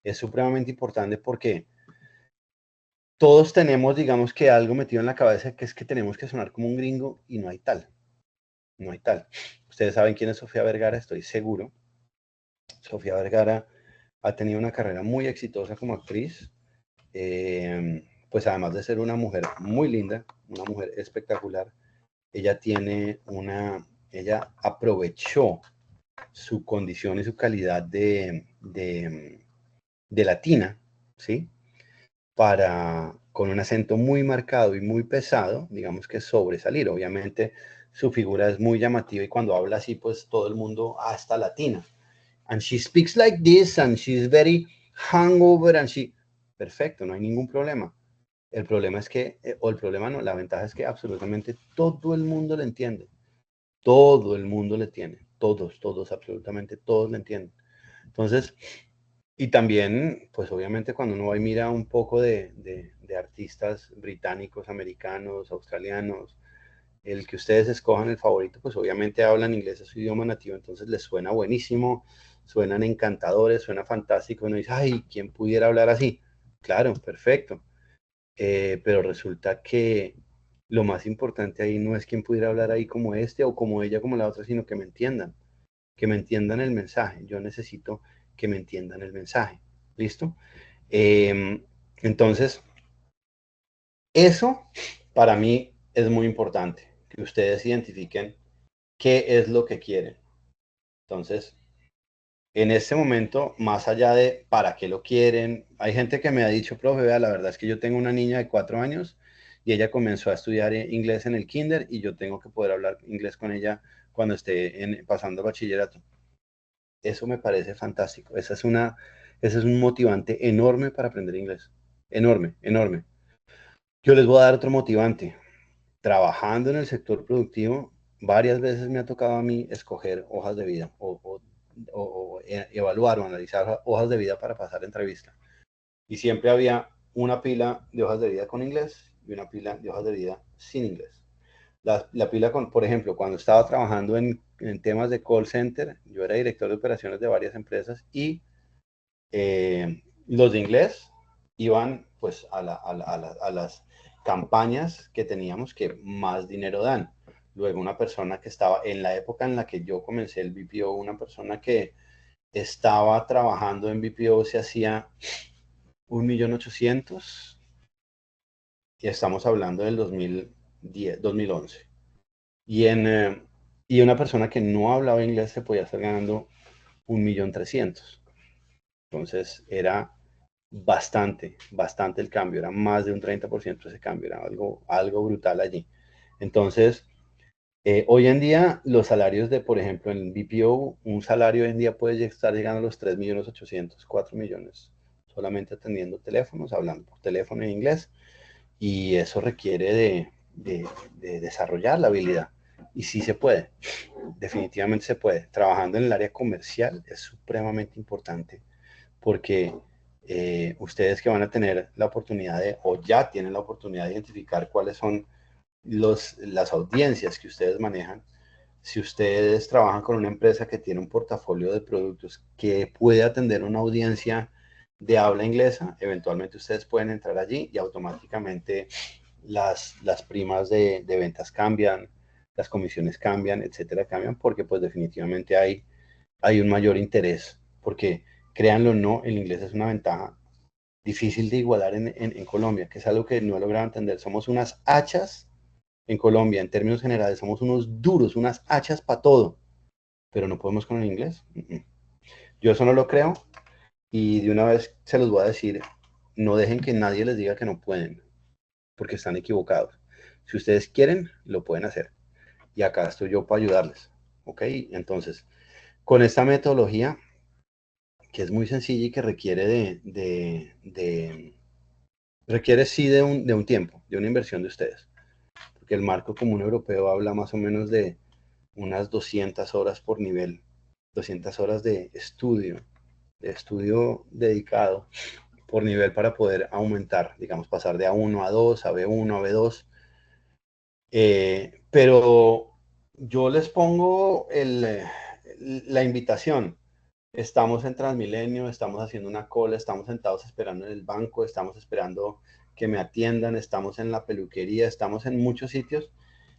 Speaker 1: Es supremamente importante porque todos tenemos, digamos que algo metido en la cabeza que es que tenemos que sonar como un gringo y no hay tal. No hay tal. Ustedes saben quién es Sofía Vergara, estoy seguro. Sofía Vergara ha tenido una carrera muy exitosa como actriz. Pues además de ser una mujer muy linda, una mujer espectacular, ella aprovechó su condición y su calidad de latina, ¿sí? Con un acento muy marcado y muy pesado, digamos que sobresalir. Obviamente su figura es muy llamativa y cuando habla así, pues todo el mundo, hasta latina. And she speaks like this, and she's very hangover, perfecto, no hay ningún problema. El problema es que, o el problema no, la ventaja es que absolutamente todo el mundo le entiende. Todo el mundo le tiene. Todos, absolutamente todos le entienden. Entonces, y también, pues obviamente cuando uno va y mira un poco de artistas británicos, americanos, australianos, el que ustedes escojan el favorito, pues obviamente hablan inglés, es su idioma nativo, entonces les suena buenísimo, suenan encantadores, suena fantástico, uno dice, ay, ¿quién pudiera hablar así? Claro, perfecto. Pero resulta que lo más importante ahí no es quién pudiera hablar ahí como este o como ella, como la otra, sino que me entiendan el mensaje. Yo necesito que me entiendan el mensaje. ¿Listo? Entonces, eso para mí es muy importante, que ustedes identifiquen qué es lo que quieren. Entonces, en este momento, más allá de para qué lo quieren, hay gente que me ha dicho, profe, vea, la verdad es que yo tengo una niña de 4 años y ella comenzó a estudiar inglés en el kinder y yo tengo que poder hablar inglés con ella cuando esté pasando bachillerato. Eso me parece fantástico. Ese es un motivante enorme para aprender inglés. Enorme, enorme. Yo les voy a dar otro motivante. Trabajando en el sector productivo, varias veces me ha tocado a mí escoger hojas de vida o evaluar o analizar hojas de vida para pasar entrevista. Y siempre había una pila de hojas de vida con inglés y una pila de hojas de vida sin inglés. La pila con, por ejemplo, cuando estaba trabajando en temas de call center, yo era director de operaciones de varias empresas y los de inglés iban pues a las campañas que teníamos que más dinero dan. Luego una persona que estaba en la época en la que yo comencé el BPO, una persona que estaba trabajando en BPO se hacía 1.800.000 y estamos hablando del 2010, 2011. Y una persona que no hablaba inglés se podía estar ganando 1.300.000. Entonces era bastante el cambio, era más de un 30% ese cambio, era algo brutal allí. Entonces, hoy en día los salarios de, por ejemplo, en BPO, un salario hoy en día puede estar llegando a los 3.800.000, 4 millones, solamente atendiendo teléfonos, hablando por teléfono en inglés, y eso requiere de desarrollar la habilidad. Y sí se puede, definitivamente se puede. Trabajando en el área comercial es supremamente importante porque ustedes que van a tener la oportunidad o ya tienen la oportunidad de identificar cuáles son las audiencias que ustedes manejan. Si ustedes trabajan con una empresa que tiene un portafolio de productos que puede atender una audiencia de habla inglesa, eventualmente ustedes pueden entrar allí y automáticamente las primas de ventas cambian, las comisiones cambian, etcétera, cambian, porque pues definitivamente hay un mayor interés, porque créanlo o no, el inglés es una ventaja difícil de igualar en Colombia, que es algo que no he logrado entender. Somos unas hachas en Colombia, en términos generales, somos unos duros, unas hachas para todo, pero no podemos con el inglés. Yo eso no lo creo y de una vez se los voy a decir, no dejen que nadie les diga que no pueden, porque están equivocados. Si ustedes quieren, lo pueden hacer. Y acá estoy yo para ayudarles. ¿Ok? Entonces, con esta metodología, que es muy sencilla y que requiere requiere sí de un tiempo, de una inversión de ustedes. Porque el marco común europeo habla más o menos de unas 200 horas por nivel, 200 horas de estudio dedicado por nivel para poder aumentar, digamos, pasar de A1 a 2, a B1, a B2. Pero yo les pongo la invitación. Estamos en Transmilenio, estamos haciendo una cola, estamos sentados esperando en el banco, estamos esperando que me atiendan, estamos en la peluquería, estamos en muchos sitios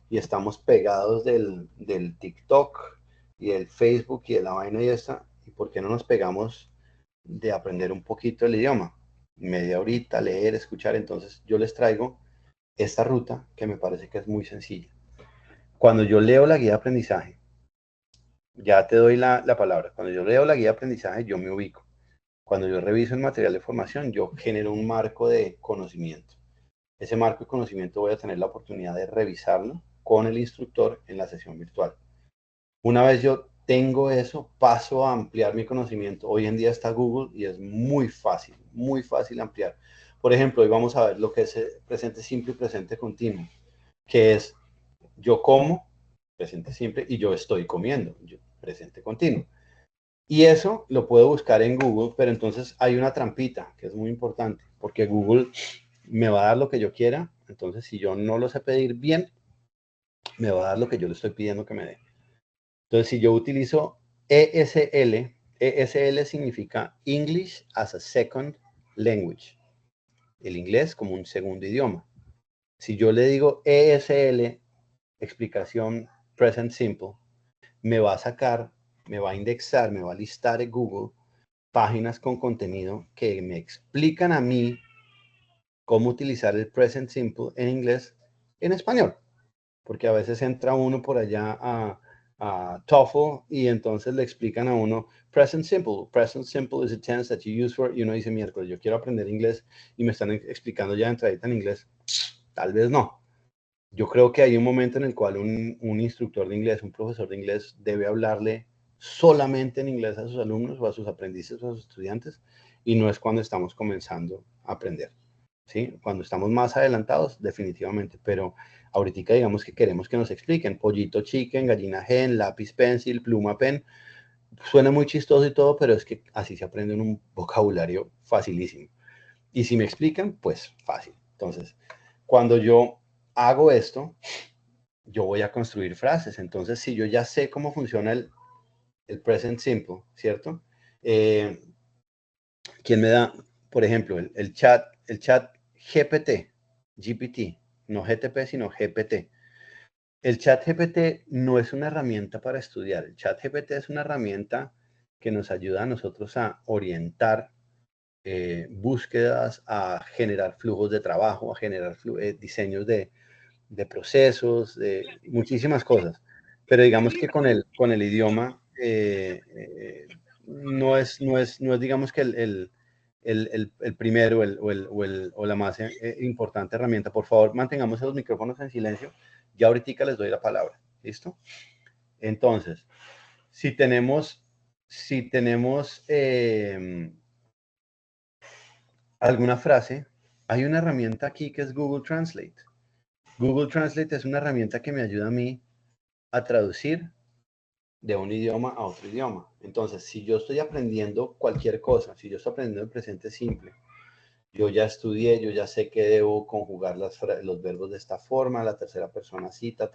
Speaker 1: y estamos pegados del TikTok y del Facebook y de la vaina y esta. ¿Y por qué no nos pegamos de aprender un poquito el idioma? Media horita, leer, escuchar. Entonces yo les traigo esta ruta que me parece que es muy sencilla. Cuando yo leo la guía de aprendizaje, ya te doy la palabra. Cuando yo leo la guía de aprendizaje, yo me ubico. Cuando yo reviso el material de formación, yo genero un marco de conocimiento. Ese marco de conocimiento voy a tener la oportunidad de revisarlo con el instructor en la sesión virtual. Una vez yo tengo eso, paso a ampliar mi conocimiento. Hoy en día está Google y es muy fácil ampliar. Por ejemplo, hoy vamos a ver lo que es presente simple y presente continuo, que es yo como, presente simple, y yo estoy comiendo, presente continuo. Y eso lo puedo buscar en Google, pero entonces hay una trampita que es muy importante, porque Google me va a dar lo que yo quiera, entonces si yo no lo sé pedir bien, me va a dar lo que yo le estoy pidiendo que me dé. Entonces si yo utilizo ESL, ESL significa English as a Second Language, el inglés como un segundo idioma. Si yo le digo ESL, explicación Present Simple, me va a sacar, me va a indexar, me va a listar en Google páginas con contenido que me explican a mí cómo utilizar el Present Simple en inglés en español. porque a veces entra uno por allá a TOEFL y entonces le explican a uno present simple. Present simple is a tense that you use for, y uno dice, miércoles, yo quiero aprender inglés y me están explicando ya entradita en inglés. Tal vez no. Yo creo que hay un momento en el cual un instructor de inglés, un profesor de inglés debe hablarle solamente en inglés a sus alumnos o a sus aprendices o a sus estudiantes, y no es cuando estamos comenzando a aprender, ¿sí? Cuando estamos más adelantados, definitivamente, pero ahorita digamos que queremos que nos expliquen pollito chicken, gallina hen, lápiz pencil, pluma pen. Suena muy chistoso y todo, pero es que así se aprende un vocabulario facilísimo. Y si me explican, pues fácil. Entonces, cuando yo hago esto, yo voy a construir frases. Entonces, si yo ya sé cómo funciona el present simple, ¿cierto? ¿Quién me da, por ejemplo, el chat GPT, no GTP, sino GPT? El chat GPT no es una herramienta para estudiar. El chat GPT es una herramienta que nos ayuda a nosotros a orientar búsquedas, a generar flujos de trabajo, a generar diseños de procesos, de muchísimas cosas. Pero digamos que con el idioma no es, digamos que el primero o la más importante herramienta. Por favor, mantengamos los micrófonos en silencio. Ya ahorita les doy la palabra. ¿Listo? Entonces, si tenemos alguna frase, hay una herramienta aquí que es Google Translate. Google Translate es una herramienta que me ayuda a mí a traducir de un idioma a otro idioma. Entonces, si yo estoy aprendiendo cualquier cosa, si yo estoy aprendiendo el presente simple, yo ya estudié, yo ya sé que debo conjugar los verbos de esta forma, la tercera persona así, ta.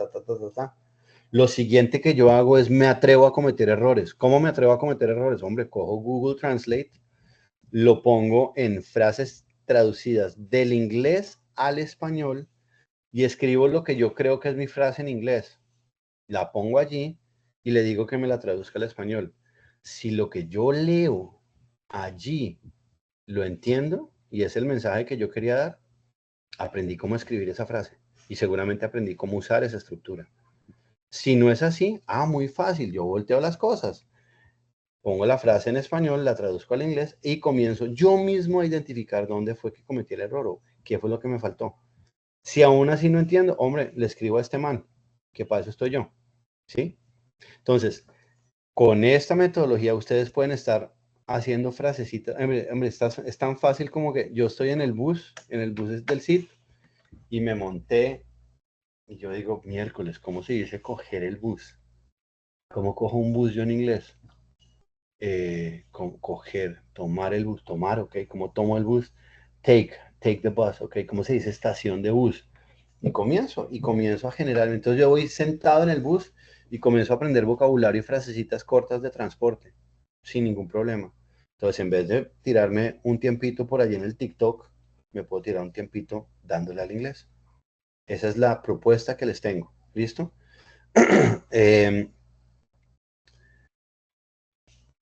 Speaker 1: Lo siguiente que yo hago es me atrevo a cometer errores. ¿Cómo me atrevo a cometer errores? Hombre, cojo Google Translate, lo pongo en frases traducidas del inglés al español y escribo lo que yo creo que es mi frase en inglés. La pongo allí y le digo que me la traduzca al español. Si lo que yo leo allí lo entiendo y es el mensaje que yo quería dar, aprendí cómo escribir esa frase y seguramente aprendí cómo usar esa estructura. Si no es así, muy fácil, yo volteo las cosas. Pongo la frase en español, la traduzco al inglés y comienzo yo mismo a identificar dónde fue que cometí el error o qué fue lo que me faltó. Si aún así no entiendo, hombre, le escribo a este man, que para eso estoy yo, ¿sí? Entonces, con esta metodología ustedes pueden estar haciendo frasecitas. Hombre, es tan fácil como que yo estoy en el bus del CIT y me monté y yo digo, miércoles, ¿cómo se dice coger el bus? ¿Cómo cojo un bus yo en inglés? Coger, tomar el bus, tomar, ok, ¿cómo tomo el bus? Take the bus, ok, ¿cómo se dice estación de bus? Y comienzo a generar. Entonces yo voy sentado en el bus y comienzo a aprender vocabulario y frasecitas cortas de transporte, sin ningún problema. Entonces, en vez de tirarme un tiempito por allí en el TikTok, me puedo tirar un tiempito dándole al inglés. Esa es la propuesta que les tengo. ¿Listo?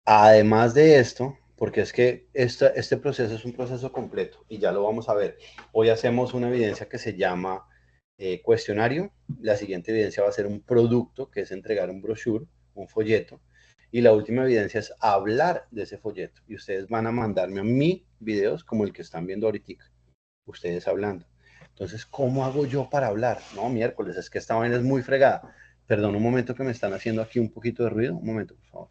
Speaker 1: Además de esto, porque es que este proceso es un proceso completo y ya lo vamos a ver. Hoy hacemos una evidencia que se llama cuestionario. La siguiente evidencia va a ser un producto, que es entregar un brochure, un folleto. Y la última evidencia es hablar de ese folleto. Y ustedes van a mandarme a mí videos como el que están viendo ahorita, ustedes hablando. Entonces, ¿cómo hago yo para hablar? No, miércoles, es que esta vaina es muy fregada. Perdón, un momento que me están haciendo aquí un poquito de ruido. Un momento, por favor.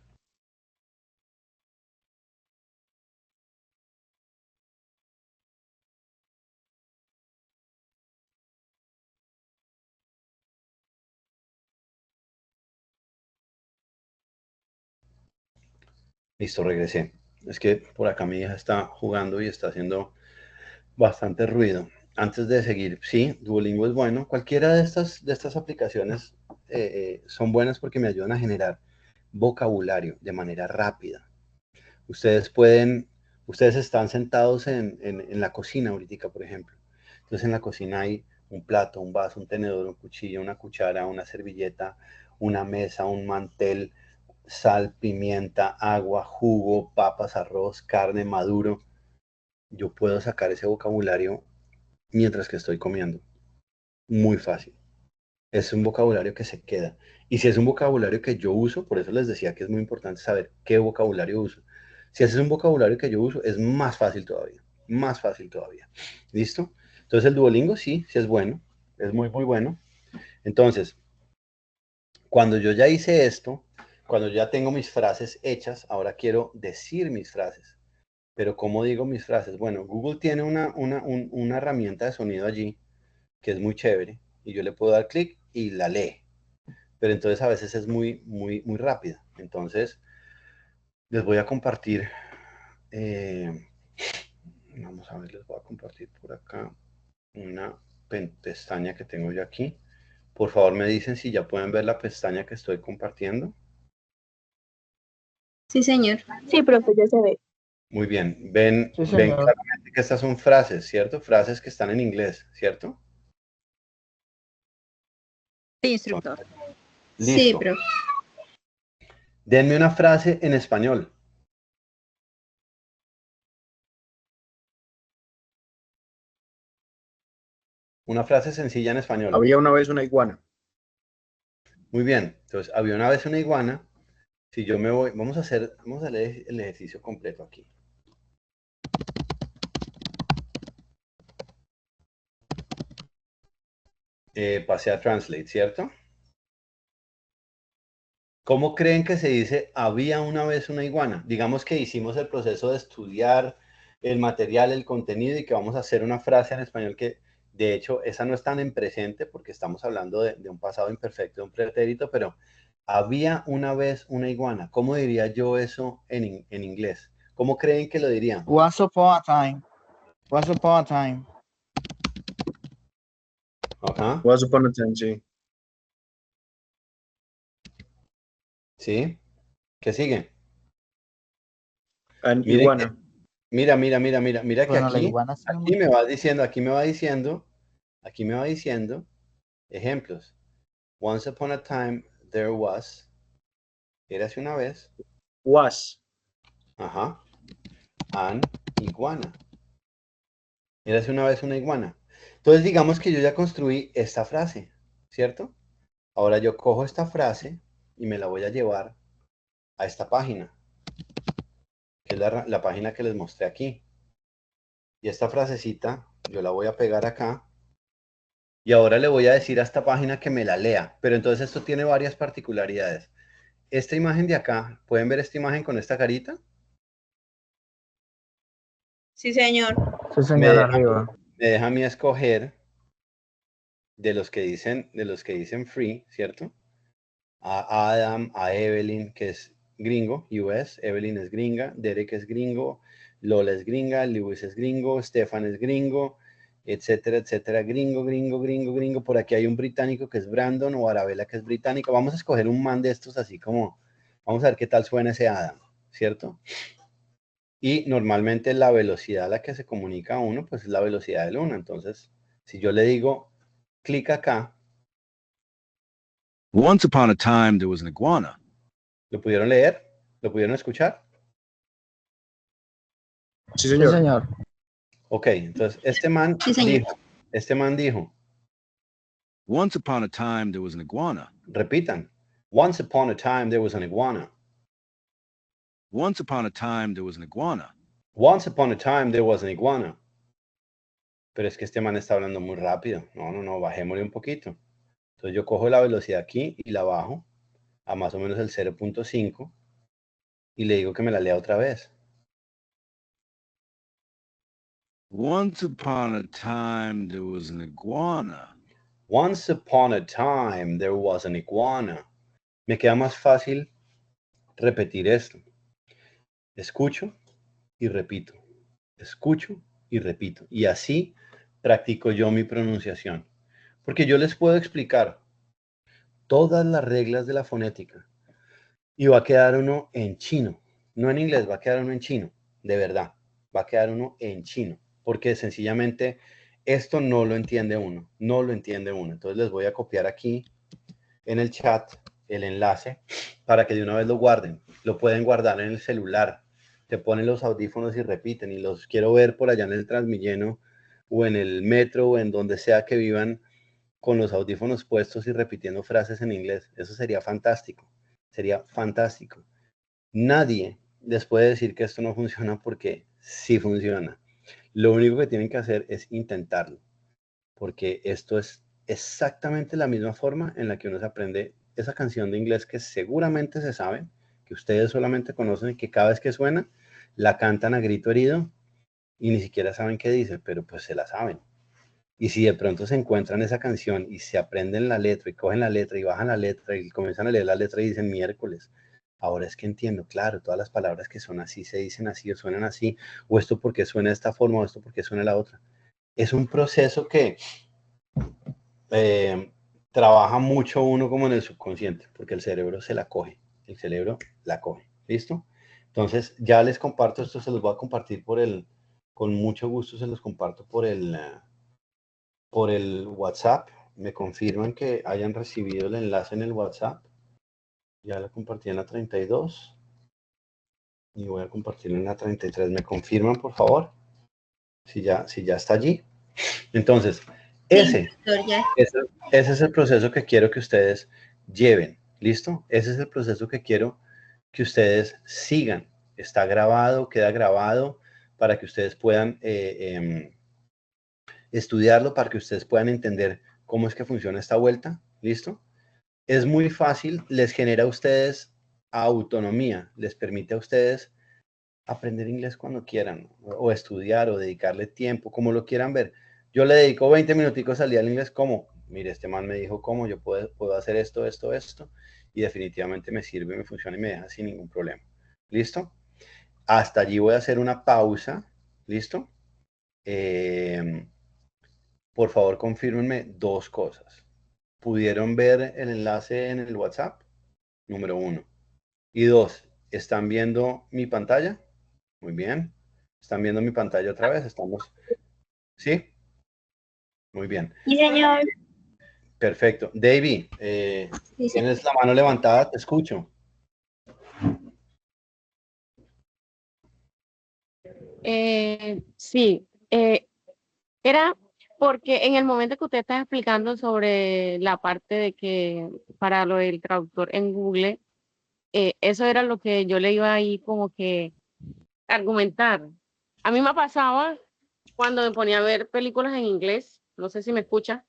Speaker 1: Listo, regresé. Es que por acá mi hija está jugando y está haciendo bastante ruido. Antes de seguir, sí, Duolingo es bueno. Cualquiera de estas aplicaciones son buenas porque me ayudan a generar vocabulario de manera rápida. Ustedes están sentados en la cocina ahorita, por ejemplo. Entonces en la cocina hay un plato, un vaso, un tenedor, un cuchillo, una cuchara, una servilleta, una mesa, un mantel, sal, pimienta, agua, jugo, papas, arroz, carne, maduro. Yo puedo sacar ese vocabulario mientras que estoy comiendo. Muy fácil. es un vocabulario que se queda. Y si es un vocabulario que yo uso, por eso les decía que es muy importante saber qué vocabulario uso. Si ese es un vocabulario que yo uso, es más fácil todavía. Más fácil todavía. ¿Listo? Entonces el Duolingo sí es bueno. Es muy, muy bueno. Entonces, cuando yo ya hice esto, cuando ya tengo mis frases hechas, ahora quiero decir mis frases. Pero ¿cómo digo mis frases? Bueno, Google tiene una herramienta de sonido allí que es muy chévere y yo le puedo dar clic y la lee. Pero entonces a veces es muy, muy, muy rápida. Entonces, les voy a compartir, vamos a ver, les voy a compartir por acá una pestaña que tengo yo aquí. Por favor, me dicen si ya pueden ver la pestaña que estoy compartiendo.
Speaker 8: Sí, señor.
Speaker 4: Sí, profe, ya se ve.
Speaker 1: Muy bien. Ven
Speaker 7: Sí, señor.
Speaker 1: claramente que estas son frases, ¿cierto? Frases que están en inglés, ¿cierto?
Speaker 8: Sí, instructor.
Speaker 1: Listo.
Speaker 8: Sí, profe.
Speaker 1: Denme una frase en español. Una frase sencilla en español.
Speaker 6: Había una vez una iguana.
Speaker 1: Muy bien. Entonces, había una vez una iguana. Si yo me voy, vamos a leer el ejercicio completo aquí. Pasé a Translate, ¿cierto? ¿Cómo creen que se dice había una vez una iguana? Digamos que hicimos el proceso de estudiar el material, el contenido y que vamos a hacer una frase en español que, de hecho, esa no es tan en presente porque estamos hablando de un pasado imperfecto, de un pretérito, pero había una vez una iguana. ¿Cómo diría yo eso en inglés? ¿Cómo creen que lo dirían?
Speaker 7: Once upon a time. Once upon a time.
Speaker 1: Ajá.
Speaker 6: Once upon a time, sí.
Speaker 1: ¿Sí? ¿Qué sigue?
Speaker 6: An
Speaker 1: Miren
Speaker 6: iguana.
Speaker 1: Mira que
Speaker 7: Bueno, la
Speaker 1: aquí,
Speaker 7: iguana sí.
Speaker 1: aquí me va diciendo ejemplos. Once upon a time there was, érase una vez,
Speaker 6: Was.
Speaker 1: ajá, an iguana. Érase una vez una iguana. Entonces digamos que yo ya construí esta frase, ¿cierto? Ahora yo cojo esta frase y me la voy a llevar a esta página, que es la página que les mostré aquí. Y esta frasecita yo la voy a pegar acá. Y ahora le voy a decir a esta página que me la lea. Pero entonces esto tiene varias particularidades. Esta imagen de acá, ¿pueden ver esta imagen con esta carita?
Speaker 8: Sí, señor.
Speaker 7: Sí,
Speaker 1: Me
Speaker 7: señor,
Speaker 1: deja,
Speaker 7: arriba.
Speaker 1: me deja a mí escoger de los que dicen free, ¿cierto? A Adam, a Evelyn, que es gringo, US, Evelyn es gringa, Derek es gringo, Lola es gringa, Lewis es gringo, Stefan es gringo, etcétera, etcétera, gringo. Por aquí hay un británico que es Brandon o Arabella que es británico. Vamos a escoger un man de estos así como, vamos a ver qué tal suena ese Adam, ¿cierto? Y normalmente la velocidad a la que se comunica uno, pues es la velocidad del uno. Entonces, si yo le digo, clic acá,
Speaker 9: Once upon a time, there was an iguana.
Speaker 1: ¿lo pudieron leer? ¿Lo pudieron escuchar?
Speaker 6: Sí,
Speaker 7: Sí,
Speaker 6: señor.
Speaker 7: señor.
Speaker 1: Ok, entonces este man
Speaker 8: Sí, señor.
Speaker 1: dijo,
Speaker 9: Once upon a time, there was an iguana.
Speaker 1: repitan, once upon a time there was an iguana.
Speaker 9: Once upon a time, there was an iguana.
Speaker 1: Once upon a time there was an iguana. Pero es que este man está hablando muy rápido. No, bajémosle un poquito. Entonces yo cojo la velocidad aquí y la bajo a más o menos el 0.5 y le digo que me la lea otra vez.
Speaker 9: Once upon a time, there was an iguana.
Speaker 1: Once upon a time there was an iguana. Me queda más fácil repetir esto. Escucho y repito. Escucho y repito. Y así practico yo mi pronunciación. Porque yo les puedo explicar todas las reglas de la fonética y va a quedar uno en chino. No en inglés, va a quedar uno en chino. De verdad, va a quedar uno en chino. Porque sencillamente esto no lo entiende uno. No lo entiende uno. Entonces les voy a copiar aquí en el chat el enlace para que de una vez lo guarden. Lo pueden guardar en el celular. Se ponen los audífonos y repiten. Y los quiero ver por allá en el Transmilenio o en el metro o en donde sea que vivan con los audífonos puestos y repitiendo frases en inglés. Eso sería fantástico. Sería fantástico. Nadie les puede decir que esto no funciona porque sí funciona. Lo único que tienen que hacer es intentarlo, porque esto es exactamente la misma forma en la que uno se aprende esa canción de inglés que seguramente se saben, que ustedes solamente conocen y que cada vez que suena la cantan a grito herido y ni siquiera saben qué dice, pero pues se la saben. Y si de pronto se encuentran esa canción y se aprenden la letra y cogen la letra y bajan la letra y comienzan a leer la letra y dicen miércoles, ahora es que entiendo, claro, todas las palabras que son así se dicen así o suenan así, o esto porque suena de esta forma o esto porque suena de la otra. Es un proceso que trabaja mucho uno como en el subconsciente, porque el cerebro se la coge, el cerebro la coge, ¿listo? Entonces ya les comparto esto, se los voy a compartir con mucho gusto se los comparto por el WhatsApp. Me confirman que hayan recibido el enlace en el WhatsApp. Ya lo compartí en la 32 y voy a compartirlo en la 33. ¿Me confirman, por favor? Si ya está allí. Entonces, ese es el proceso que quiero que ustedes lleven. ¿Listo? Ese es el proceso que quiero que ustedes sigan. Está grabado, queda grabado para que ustedes puedan estudiarlo, para que ustedes puedan entender cómo es que funciona esta vuelta. ¿Listo? Es muy fácil, les genera a ustedes autonomía, les permite a ustedes aprender inglés cuando quieran, o estudiar, o dedicarle tiempo, como lo quieran ver. Yo le dedico 20 minuticos al día al inglés, como, mire, este man me dijo cómo, yo puedo hacer esto, y definitivamente me sirve, me funciona y me deja sin ningún problema. ¿Listo? Hasta allí voy a hacer una pausa. ¿Listo? Por favor, confírmenme dos cosas. ¿Pudieron ver el enlace en el WhatsApp? Número 1. Y 2, ¿están viendo mi pantalla? Muy bien. ¿Están viendo mi pantalla otra vez? ¿Estamos? ¿Sí? Muy bien.
Speaker 8: Sí, señor.
Speaker 1: Perfecto. David,
Speaker 8: Sí,
Speaker 1: tienes la mano levantada, te escucho.
Speaker 3: Sí, era porque en el momento que usted está explicando sobre la parte de que para lo del traductor en Google, eso era lo que yo le iba ahí como que argumentar. A mí me pasaba cuando me ponía a ver películas en inglés, no sé si me escucha,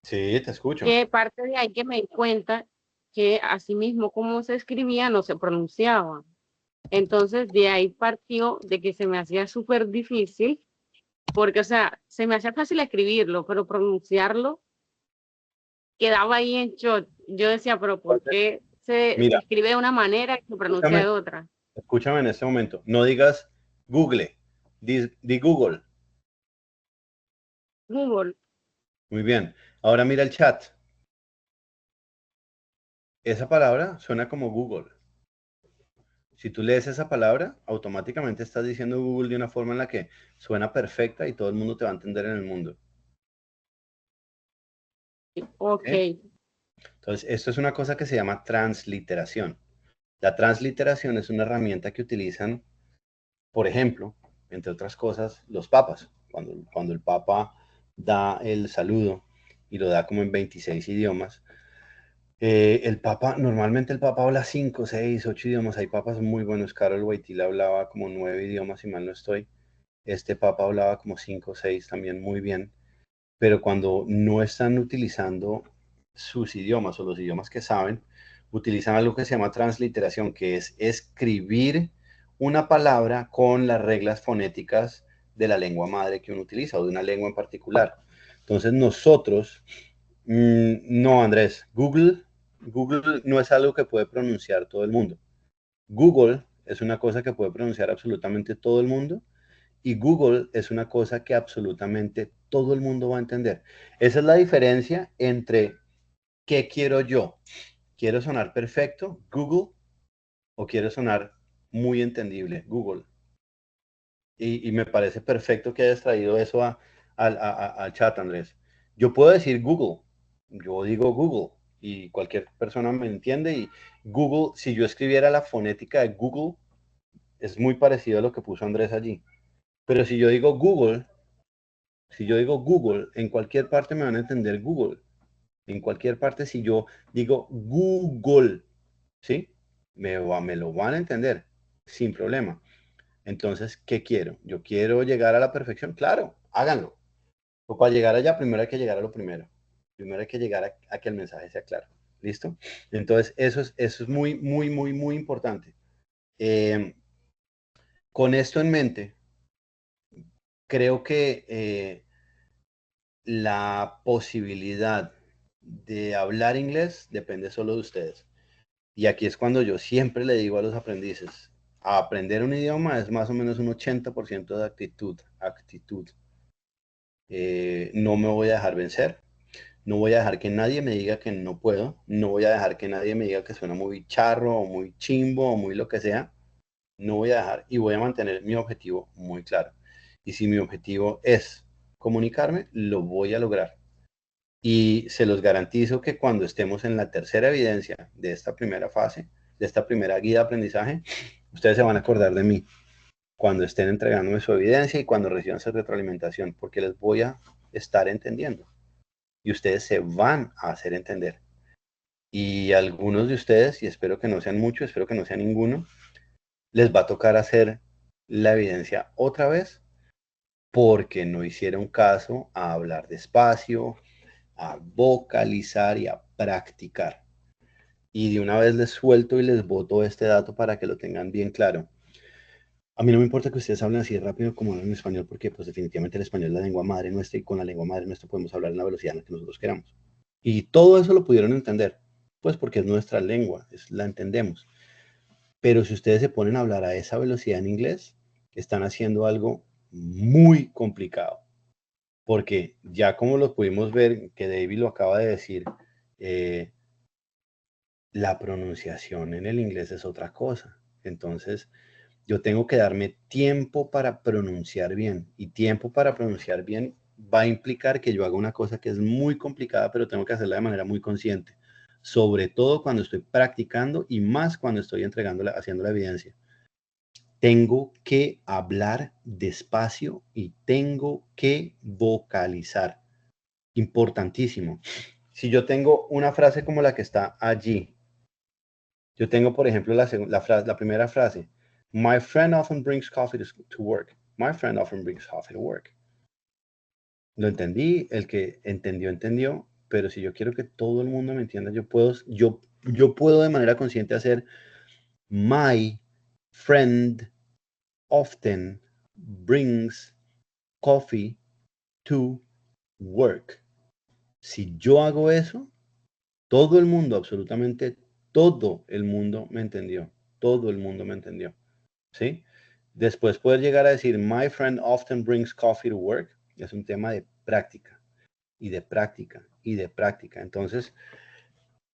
Speaker 1: Sí, te escucho.
Speaker 3: que parte de ahí que me di cuenta que así mismo como se escribía no se pronunciaba. Entonces de ahí partió de que se me hacía súper difícil, porque o sea, se me hacía fácil escribirlo, pero pronunciarlo quedaba ahí en shock. Yo decía, pero ¿por qué se
Speaker 1: Mira,
Speaker 3: escribe de una manera y se pronuncia de otra?
Speaker 1: escúchame en este momento. No digas Google, di Google.
Speaker 3: Google.
Speaker 1: Muy bien. Ahora mira el chat. Esa palabra suena como Google. Si tú lees esa palabra, automáticamente estás diciendo Google de una forma en la que suena perfecta y todo el mundo te va a entender en el mundo.
Speaker 3: Ok.
Speaker 1: ¿Sí? Entonces, esto es una cosa que se llama transliteración. La transliteración es una herramienta que utilizan, por ejemplo, entre otras cosas, los papas. Cuando el papa da el saludo y lo da como en 26 idiomas, normalmente el papa habla 5, 6, 8 idiomas. Hay papas muy buenos. Karol Wojtyla hablaba como 9 idiomas, si mal no estoy. Este papa hablaba como 5 o 6 también muy bien. Pero cuando no están utilizando sus idiomas o los idiomas que saben, utilizan algo que se llama transliteración, que es escribir una palabra con las reglas fonéticas de la lengua madre que uno utiliza o de una lengua en particular. Entonces nosotros, no, Andrés, Google no es algo que puede pronunciar todo el mundo. Google es una cosa que puede pronunciar absolutamente todo el mundo y Google es una cosa que absolutamente todo el mundo va a entender. Esa es la diferencia entre qué quiero yo. ¿Quiero sonar perfecto? Google. ¿O quiero sonar muy entendible? Google. Y me parece perfecto que hayas traído eso al chat, Andrés. Yo puedo decir Google. Yo digo Google y cualquier persona me entiende. Y Google, si yo escribiera la fonética de Google, es muy parecido a lo que puso Andrés allí. Pero si yo digo Google, en cualquier parte me van a entender Google. En cualquier parte, si yo digo Google, ¿sí? Me lo van a entender sin problema. Entonces, ¿qué quiero? Yo quiero llegar a la perfección. Claro, háganlo. O para llegar allá, primero hay que llegar a lo primero. Primero hay que llegar a que el mensaje sea claro. ¿Listo? Entonces, eso es muy, muy, muy, muy importante. Con esto en mente, creo que la posibilidad de hablar inglés depende solo de ustedes. Y aquí es cuando yo siempre le digo a los aprendices, aprender un idioma es más o menos un 80% de actitud. No me voy a dejar vencer, no voy a dejar que nadie me diga que no puedo, no voy a dejar que nadie me diga que suena muy charro o muy chimbo o muy lo que sea. No voy a dejar y voy a mantener mi objetivo muy claro. Y si mi objetivo es comunicarme, lo voy a lograr. Y se los garantizo que cuando estemos en la tercera evidencia de esta primera fase, de esta primera guía de aprendizaje, ustedes se van a acordar de mí cuando estén entregándome su evidencia y cuando reciban su retroalimentación, porque les voy a estar entendiendo. Y ustedes se van a hacer entender. Y algunos de ustedes, y espero que no sean muchos, espero que no sea ninguno, les va a tocar hacer la evidencia otra vez porque no hicieron caso a hablar despacio, a vocalizar y a practicar. Y de una vez les suelto y les boto este dato para que lo tengan bien claro. A mí no me importa que ustedes hablen así rápido como hablan en español, porque pues definitivamente el español es la lengua madre nuestra y con la lengua madre nuestra podemos hablar en la velocidad en la que nosotros queramos. Y todo eso lo pudieron entender, pues porque es nuestra lengua, la entendemos. Pero si ustedes se ponen a hablar a esa velocidad en inglés, están haciendo algo muy complicado. Porque ya como lo pudimos ver, que David lo acaba de decir, la pronunciación en el inglés es otra cosa. Entonces, yo tengo que darme tiempo para pronunciar bien. Y tiempo para pronunciar bien va a implicar que yo haga una cosa que es muy complicada, pero tengo que hacerla de manera muy consciente. Sobre todo cuando estoy practicando y más cuando estoy haciendo la evidencia. Tengo que hablar despacio y tengo que vocalizar. Importantísimo. Si yo tengo una frase como la que está allí, yo tengo, por ejemplo, la primera frase. My friend often brings coffee to work. My friend often brings coffee to work. Lo entendí, el que entendió, entendió, pero si yo quiero que todo el mundo me entienda, yo puedo de manera consciente hacer my friend often brings coffee to work. Si yo hago eso, todo el mundo, absolutamente todo el mundo me entendió. Todo el mundo me entendió. ¿Sí? Después poder llegar a decir, my friend often brings coffee to work, es un tema de práctica y de práctica y de práctica. Entonces,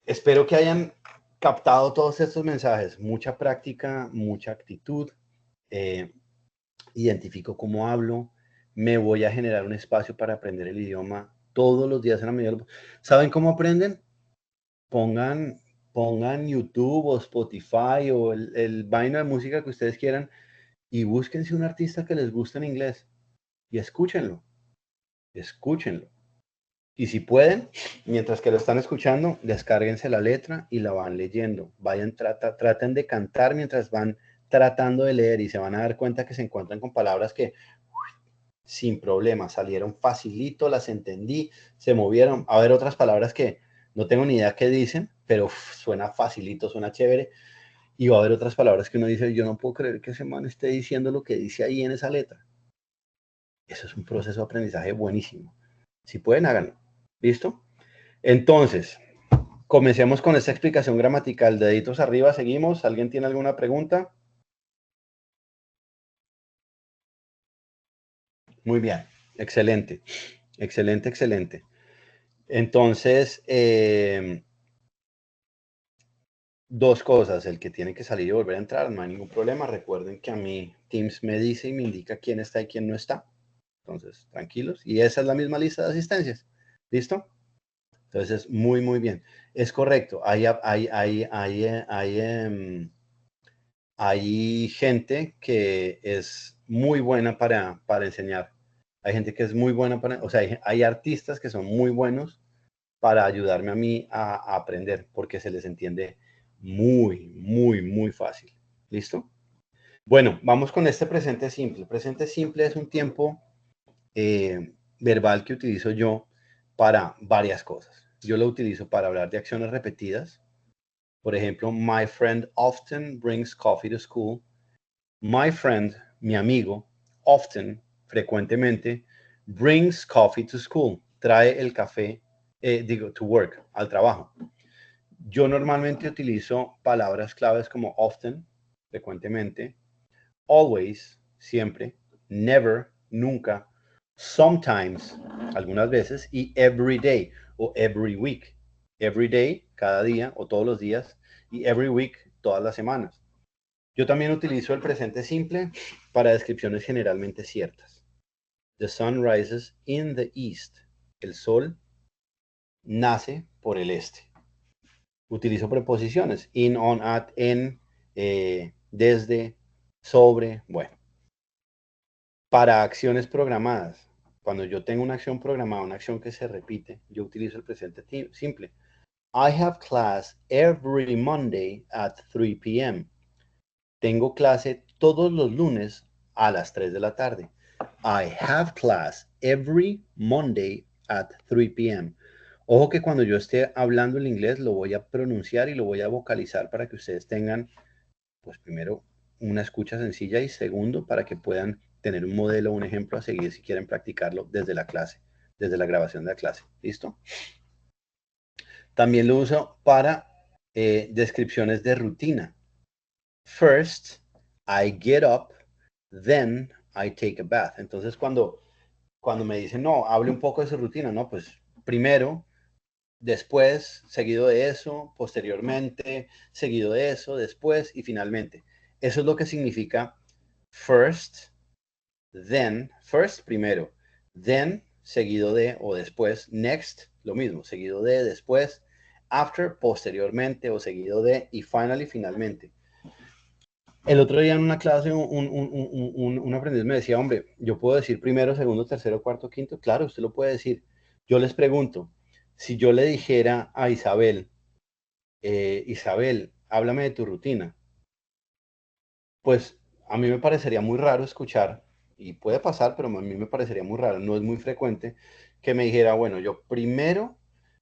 Speaker 1: espero que hayan captado todos estos mensajes. Mucha práctica, mucha actitud. Identifico cómo hablo. Me voy a generar un espacio para aprender el idioma todos los días en la medida. ¿Saben cómo aprenden? Pongan YouTube o Spotify o el vaino de música que ustedes quieran y búsquense un artista que les guste en inglés y escúchenlo. Y si pueden, mientras que lo están escuchando, descárguense la letra y la van leyendo. Traten de cantar mientras van tratando de leer y se van a dar cuenta que se encuentran con palabras que sin problema salieron facilito, las entendí, se movieron. A ver otras palabras que no tengo ni idea qué dicen, pero suena facilito, suena chévere. Y va a haber otras palabras que uno dice, yo no puedo creer que ese man esté diciendo lo que dice ahí en esa letra. Eso es un proceso de aprendizaje buenísimo. Si pueden, háganlo. ¿Listo? Entonces, comencemos con esta explicación gramatical. Deditos arriba, seguimos. ¿Alguien tiene alguna pregunta? Muy bien. Excelente. Excelente, excelente. Entonces, dos cosas. El que tiene que salir y volver a entrar, no hay ningún problema. Recuerden que a mí Teams me dice y me indica quién está y quién no está. Entonces, tranquilos. Y esa es la misma lista de asistencias. ¿Listo? Entonces, muy, muy bien. Es correcto. Hay gente que es muy buena para enseñar. Hay gente que es muy buena o sea, hay artistas que son muy buenos para ayudarme a mí a aprender, porque se les entiende muy, muy, muy fácil. ¿Listo? Bueno, vamos con este presente simple. El presente simple es un tiempo verbal que utilizo yo para varias cosas. Yo lo utilizo para hablar de acciones repetidas. Por ejemplo, my friend often brings coffee to school. My friend, mi amigo, often, frecuentemente, brings coffee to school. Trae el café, to work, al trabajo. Yo normalmente utilizo palabras claves como often, frecuentemente, always, siempre, never, nunca, sometimes, algunas veces, y every day o every week. Every day, cada día o todos los días, y every week, todas las semanas. Yo también utilizo el presente simple para descripciones generalmente ciertas. The sun rises in the east. El sol nace por el este. Utilizo preposiciones. In, on, at, en, desde, sobre, bueno. Para acciones programadas. Cuando yo tengo una acción programada, una acción que se repite, yo utilizo el presente simple. I have class every Monday at 3 p.m. Tengo clase todos los lunes a las 3 de la tarde. I have class every Monday at 3 p.m. Ojo que cuando yo esté hablando el inglés lo voy a pronunciar y lo voy a vocalizar para que ustedes tengan, pues primero, una escucha sencilla y segundo, para que puedan tener un modelo, un ejemplo a seguir si quieren practicarlo desde la clase, desde la grabación de la clase. ¿Listo? También lo uso para descripciones de rutina. First, I get up, then I take a bath. Entonces, cuando me dicen, no, hable un poco de su rutina, no, pues primero, después, seguido de eso, posteriormente, seguido de eso, después y finalmente. Eso es lo que significa first, then, first, primero, then, seguido de o después, next, lo mismo, seguido de, después, after, posteriormente o seguido de y finally, finalmente. El otro día en una clase un aprendiz me decía, hombre, yo puedo decir primero, segundo, tercero, cuarto, quinto. Claro, usted lo puede decir. Yo les pregunto, si yo le dijera a Isabel, Isabel, háblame de tu rutina, pues a mí me parecería muy raro escuchar, y puede pasar, pero a mí me parecería muy raro, no es muy frecuente, que me dijera, bueno, yo primero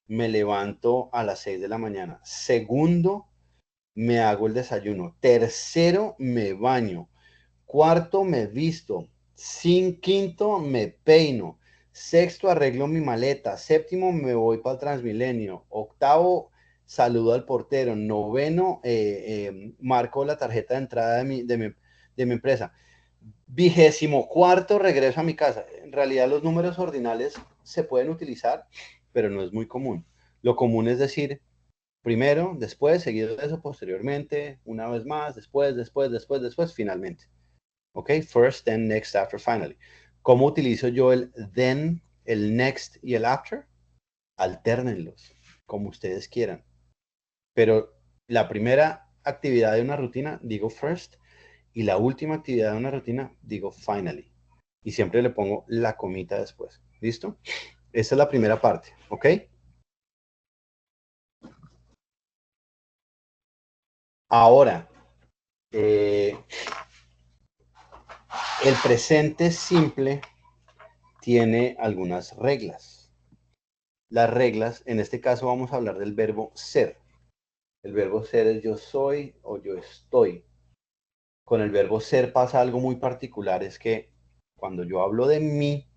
Speaker 1: me levanto a las 6 de la mañana, segundo, me hago el desayuno, tercero, me baño, cuarto, me visto, quinto, me peino, sexto, arreglo mi maleta, séptimo, me voy para el Transmilenio, octavo, saludo al portero, noveno, marco la tarjeta de entrada de mi empresa, 24º, regreso a mi casa. En realidad los números ordinales se pueden utilizar, pero no es muy común. Lo común es decir primero, después, seguido de eso, posteriormente, una vez más, después, finalmente. ¿Ok? First, then, next, after, finally. ¿Cómo utilizo yo el then, el next y el after? Alternenlos, como ustedes quieran. Pero la primera actividad de una rutina, digo first, y la última actividad de una rutina, digo finally. Y siempre le pongo la comita después. ¿Listo? Esta es la primera parte, ¿ok? Ahora, el presente simple tiene algunas reglas. Las reglas, en este caso vamos a hablar del verbo ser. El verbo ser es yo soy o yo estoy. Con el verbo ser pasa algo muy particular, es que cuando yo hablo de mí,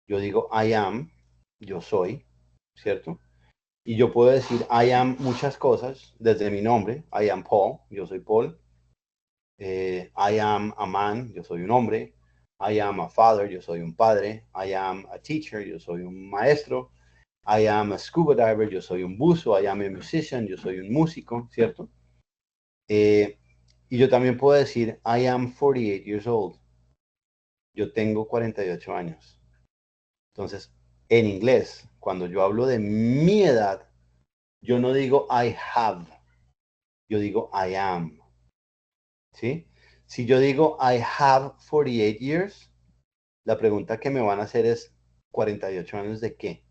Speaker 1: yo digo I am, yo soy, ¿cierto? Y yo puedo decir I am muchas cosas, desde mi nombre, I am Paul, yo soy Paul. I am a man, yo soy un hombre. I am a father, yo soy un padre. I am a teacher, yo soy un maestro. I am a scuba diver, yo soy un buzo. I am a musician, yo soy un músico, ¿cierto? Y yo también puedo decir, I am 48 years old. Yo tengo 48 años. Entonces, en inglés, cuando yo hablo de mi edad, yo no digo I have, yo digo I am. ¿Sí? Si yo digo I have 48 years, la pregunta que me van a hacer es, ¿48 años de qué?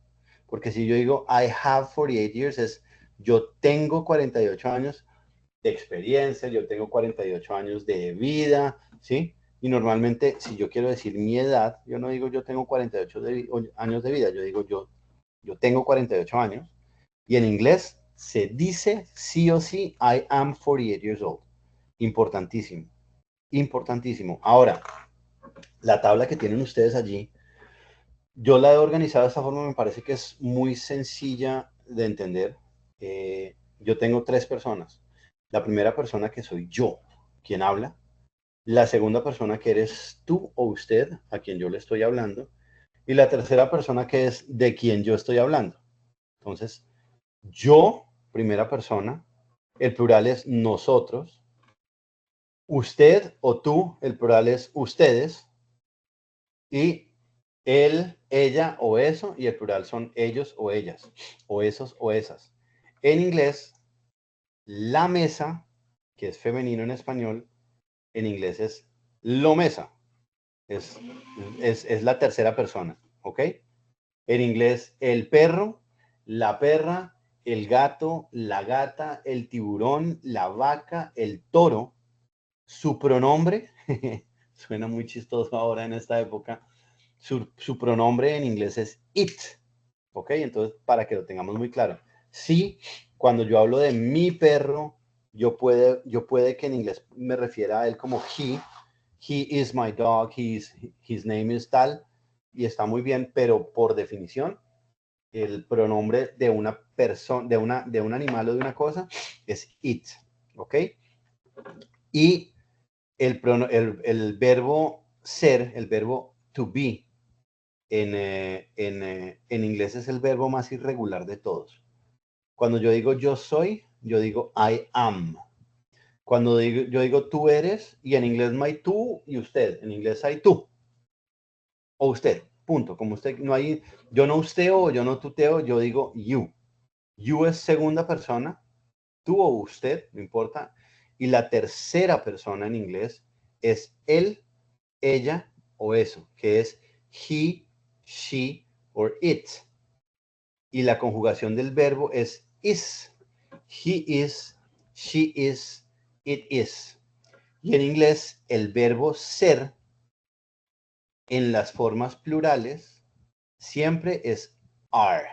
Speaker 1: Porque si yo digo I have 48 years, es yo tengo 48 años de experiencia, yo tengo 48 años de vida, ¿sí? Y normalmente, si yo quiero decir mi edad, yo no digo yo tengo 48 años de vida, yo digo yo tengo 48 años. Y en inglés se dice sí o sí, I am 48 years old. Importantísimo, importantísimo. Ahora, la tabla que tienen ustedes allí, yo la he organizado de esta forma, me parece que es muy sencilla de entender. Yo tengo 3 personas. La primera persona que soy yo, quien habla. La segunda persona que eres tú o usted, a quien yo le estoy hablando. Y la tercera persona que es de quien yo estoy hablando. Entonces, yo, primera persona, el plural es nosotros. Usted o tú, el plural es ustedes. Y él, ella o eso, y el plural son ellos o ellas, o esos o esas. En inglés, la mesa, que es femenino en español, en inglés es lo mesa. Es la tercera persona, ¿ok? En inglés, el perro, la perra, el gato, la gata, el tiburón, la vaca, el toro, su pronombre, suena muy chistoso ahora en esta época, su pronombre en inglés es it, ¿ok? Entonces, para que lo tengamos muy claro. Sí, cuando yo hablo de mi perro, yo puede que en inglés me refiera a él como he is my dog, his name is tal, y está muy bien, pero por definición, el pronombre de una persona, de un animal o de una cosa es it, ¿ok? Y el verbo ser, el verbo to be, en inglés es el verbo más irregular de todos. Cuando yo digo yo soy, yo digo I am. Cuando yo digo tú eres, y en inglés no hay tú y usted, en inglés hay tú o usted, punto. Como usted, no hay, yo no usteo o yo no tuteo, yo digo you. You es segunda persona, tú o usted, no importa. Y la tercera persona en inglés es él, ella o eso, que es he, she or it. Y la conjugación del verbo es is. He is, she is, it is. Y en inglés el verbo ser en las formas plurales siempre es are.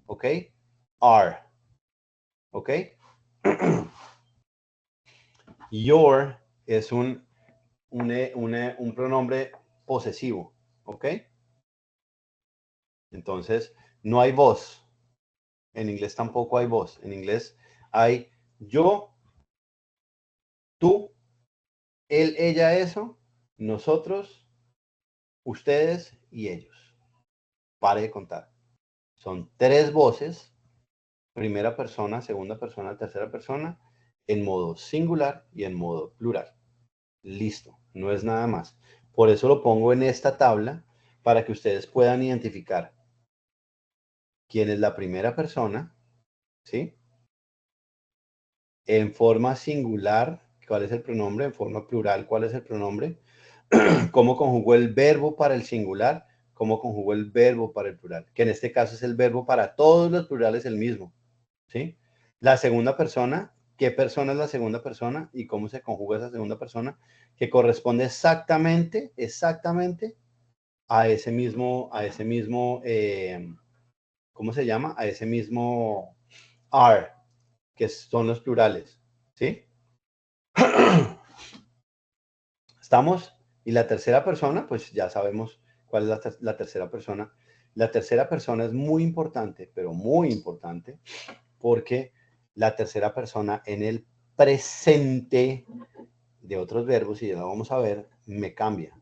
Speaker 1: ¿Ok? Are. ¿Ok? Your es un pronombre posesivo. ¿Ok? Entonces, no hay vos. En inglés tampoco hay vos. En inglés hay yo, tú, él, ella, eso, nosotros, ustedes y ellos. Pare de contar. Son 3 voces, primera persona, segunda persona, tercera persona, en modo singular y en modo plural. Listo, no es nada más. Por eso lo pongo en esta tabla para que ustedes puedan identificar quién es la primera persona, ¿sí? En forma singular, ¿cuál es el pronombre? En forma plural, ¿cuál es el pronombre? ¿Cómo conjugó el verbo para el singular? ¿Cómo conjugó el verbo para el plural? Que en este caso es el verbo para todos los plurales el mismo, ¿sí? La segunda persona, ¿qué persona es la segunda persona? Y cómo se conjuga esa segunda persona, que corresponde exactamente a ese mismo, ¿cómo se llama? A ese mismo are, que son los plurales, ¿sí? ¿Estamos? Y la tercera persona, pues ya sabemos cuál es la tercera persona. La tercera persona es muy importante, pero muy importante, porque la tercera persona en el presente de otros verbos, y ya lo vamos a ver, me cambia.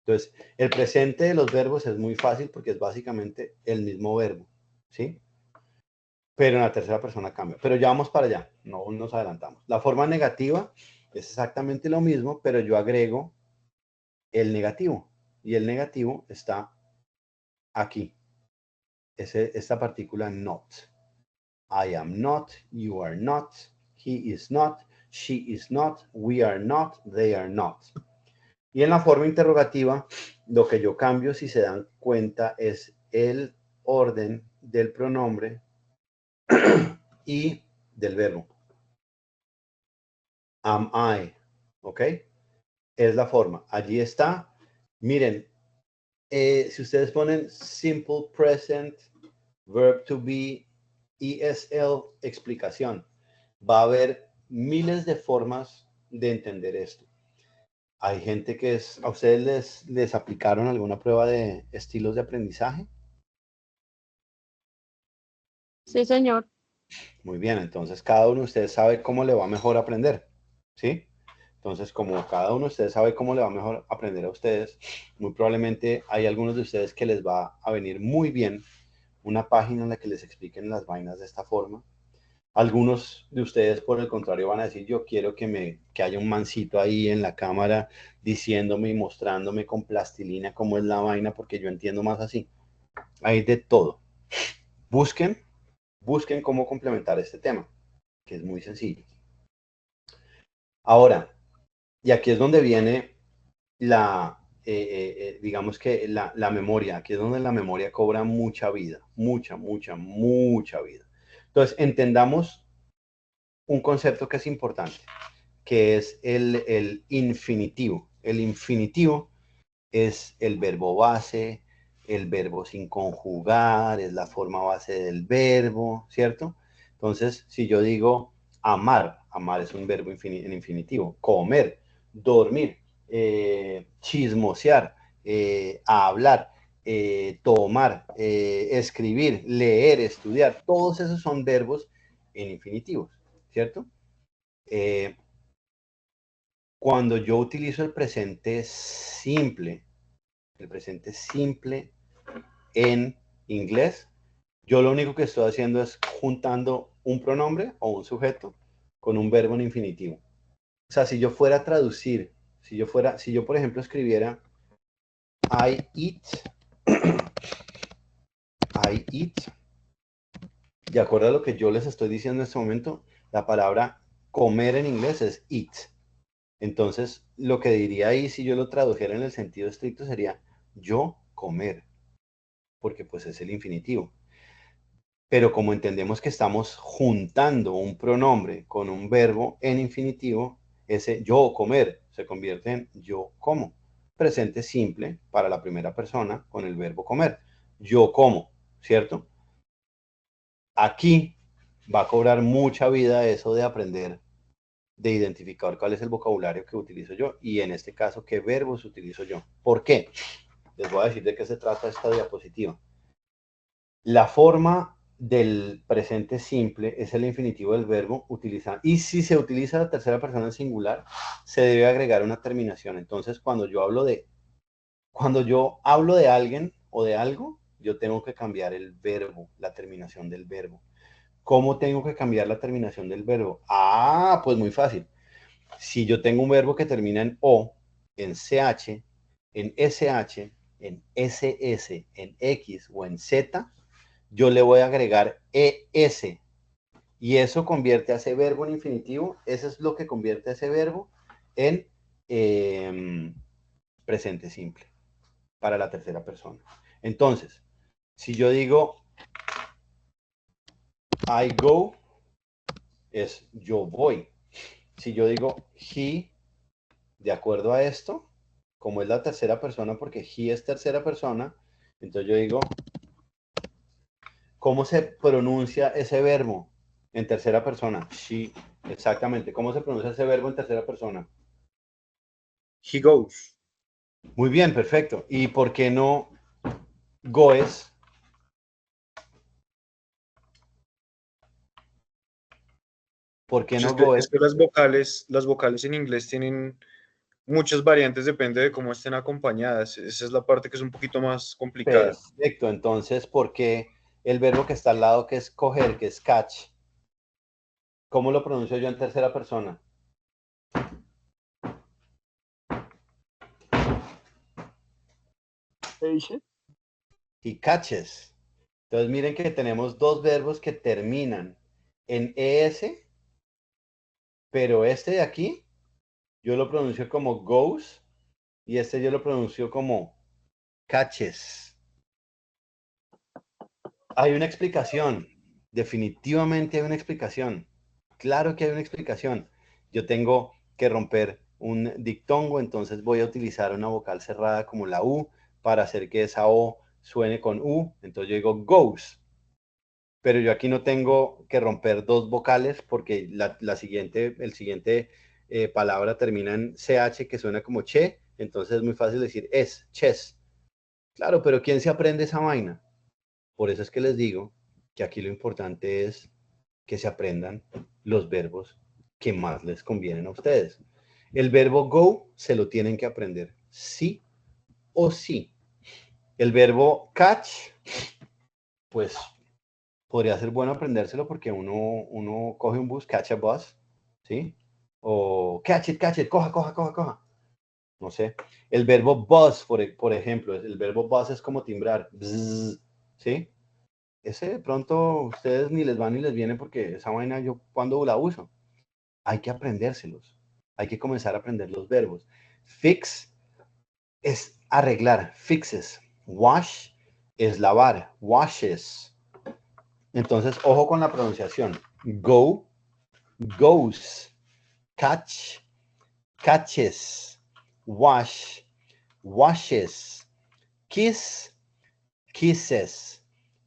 Speaker 1: Entonces, el presente de los verbos es muy fácil porque es básicamente el mismo verbo, ¿sí? Pero en la tercera persona cambia. Pero ya vamos para allá, no nos adelantamos. La forma negativa es exactamente lo mismo, pero yo agrego el negativo. Y el negativo está aquí. Esta partícula not. I am not, you are not, he is not, she is not, we are not, they are not. Y en la forma interrogativa, lo que yo cambio, si se dan cuenta, es el orden del pronombre y del verbo. Am I, ¿ok? Es la forma. Allí está. Miren, si ustedes ponen simple present, verb to be, ESL, explicación, va a haber miles de formas de entender esto. Hay gente que es, ¿a ustedes les aplicaron alguna prueba de estilos de aprendizaje?
Speaker 3: Sí, señor.
Speaker 1: Muy bien, entonces cada uno de ustedes sabe cómo le va mejor a aprender, ¿sí? Entonces, como cada uno de ustedes sabe cómo le va mejor aprender a ustedes, muy probablemente hay algunos de ustedes que les va a venir muy bien una página en la que les expliquen las vainas de esta forma. Algunos de ustedes, por el contrario, van a decir, yo quiero que haya un mancito ahí en la cámara diciéndome y mostrándome con plastilina cómo es la vaina, porque yo entiendo más así. Hay de todo. Busquen cómo complementar este tema, que es muy sencillo. Ahora, y aquí es donde viene digamos que la memoria, aquí es donde la memoria cobra mucha vida, mucha vida. Entonces, entendamos un concepto que es importante, que es el infinitivo. El infinitivo es el verbo base, el verbo sin conjugar, es la forma base del verbo, ¿cierto? Entonces, si yo digo amar, amar es un verbo en infinitivo, comer, dormir, chismosear, hablar, tomar, escribir, leer, estudiar, todos esos son verbos en infinitivos, ¿cierto? Cuando yo utilizo el presente simple en inglés, yo lo único que estoy haciendo es juntando un pronombre o un sujeto con un verbo en infinitivo. O sea, si yo fuera a traducir, si yo por ejemplo escribiera I eat, de acuerdo a lo que yo les estoy diciendo en este momento, la palabra comer en inglés es eat. Entonces, lo que diría ahí, si yo lo tradujera en el sentido estricto, sería yo comer, porque pues es el infinitivo. Pero como entendemos que estamos juntando un pronombre con un verbo en infinitivo, ese yo comer se convierte en yo como. Presente simple para la primera persona con el verbo comer. Yo como, ¿cierto? Aquí va a cobrar mucha vida eso de aprender, de identificar cuál es el vocabulario que utilizo yo y en este caso qué verbos utilizo yo. ¿Por qué? Les voy a decir de qué se trata esta diapositiva. La forma del presente simple es el infinitivo del verbo utilizar. Y si se utiliza la tercera persona en singular, se debe agregar una terminación. Entonces, cuando yo hablo de alguien o de algo, yo tengo que cambiar el verbo, la terminación del verbo. ¿Cómo tengo que cambiar la terminación del verbo? Ah, pues muy fácil. Si yo tengo un verbo que termina en O, en CH, en SH, en SS, en X o en Z, yo le voy a agregar ES. Y eso convierte a ese verbo en infinitivo. Eso es lo que convierte a ese verbo en presente simple para la tercera persona. Entonces, si yo digo I go, es yo voy. Si yo digo he, de acuerdo a esto, como es la tercera persona, porque he es tercera persona, entonces yo digo, ¿cómo se pronuncia ese verbo en tercera persona? She, exactamente. ¿Cómo se pronuncia ese verbo en tercera persona?
Speaker 6: He goes.
Speaker 1: Muy bien, perfecto. ¿Y por qué no goes? ¿Por qué
Speaker 6: Pues
Speaker 1: no goes?
Speaker 6: es que las vocales en inglés tienen muchas variantes, depende de cómo estén acompañadas. Esa es la parte que es un poquito más complicada.
Speaker 1: Perfecto. Entonces, ¿por qué el verbo que está al lado, que es coger, que es catch? ¿Cómo lo pronuncio yo en tercera persona? He catches. Entonces, miren que tenemos dos verbos que terminan en ES, pero este de aquí yo lo pronuncio como goes y este yo lo pronuncio como catches. Hay una explicación. Definitivamente hay una explicación. Claro que hay una explicación. Yo tengo que romper un dictongo, entonces voy a utilizar una vocal cerrada como la U para hacer que esa O suene con U. Entonces yo digo goes. Pero yo aquí no tengo que romper dos vocales porque el siguiente palabra termina en CH que suena como che, entonces es muy fácil decir chess. Claro, pero ¿quién se aprende esa vaina? Por eso es que les digo que aquí lo importante es que se aprendan los verbos que más les convienen a ustedes. El verbo go se lo tienen que aprender, sí o sí. El verbo catch, pues podría ser bueno aprendérselo porque uno coge un bus, catch a bus, ¿sí? O catch it, coja. No sé. El verbo buzz, por ejemplo, el verbo buzz es como timbrar, bzz, ¿sí? Ese de pronto ustedes ni les va ni les viene porque esa vaina yo cuando la uso. Hay que aprendérselos. Hay que comenzar a aprender los verbos. Fix es arreglar, fixes. Wash es lavar, washes. Entonces, ojo con la pronunciación. Go, goes. Catch, catches. Wash, washes. Kiss, kisses.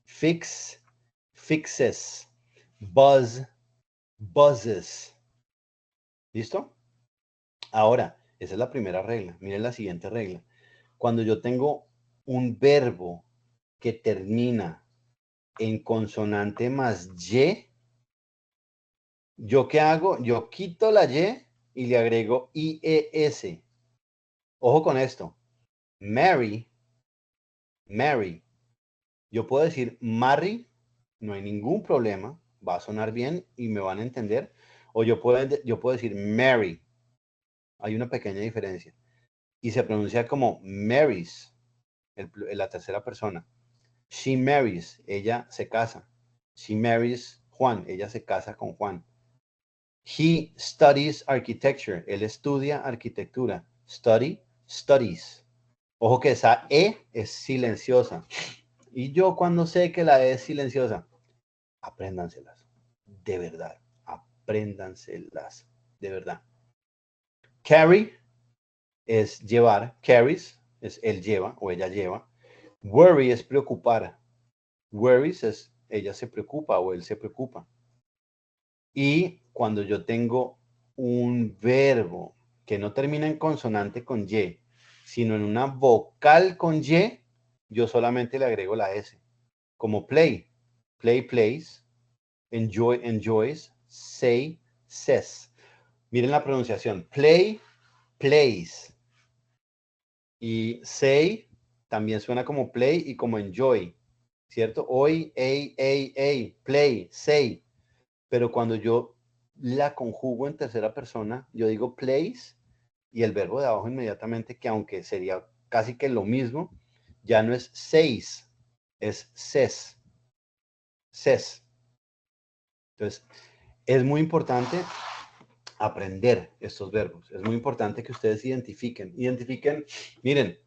Speaker 1: Fix, fixes. Buzz, buzzes. ¿Listo? Ahora, esa es la primera regla. Miren la siguiente regla. Cuando yo tengo un verbo que termina en consonante más Y, ¿yo qué hago? Yo quito la Y y le agrego IES. Ojo con esto. Marry, marry. Yo puedo decir marry, no hay ningún problema, va a sonar bien y me van a entender. O yo puedo decir marry. Hay una pequeña diferencia. Y se pronuncia como marries, la tercera persona. She marries, ella se casa. She marries Juan, ella se casa con Juan. He studies architecture, él estudia arquitectura. Study, studies. Ojo que esa E es silenciosa. Y yo cuando sé que la E es silenciosa, apréndanselas. De verdad, apréndanselas. De verdad. Carry es llevar. Carries es él lleva o ella lleva. Worry es preocupar. Worries es ella se preocupa o él se preocupa. Y cuando yo tengo un verbo que no termina en consonante con Y, sino en una vocal con Y, yo solamente le agrego la S. Como play. Play, plays. Enjoy, enjoys. Say, says. Miren la pronunciación. Play, plays. Y say también suena como play y como enjoy. ¿Cierto? Hoy, play, say. Pero cuando yo la conjugo en tercera persona, yo digo plays y el verbo de abajo inmediatamente, que aunque sería casi que lo mismo, ya no es says, es says. Says. Entonces, es muy importante aprender estos verbos. Es muy importante que ustedes identifiquen. Miren,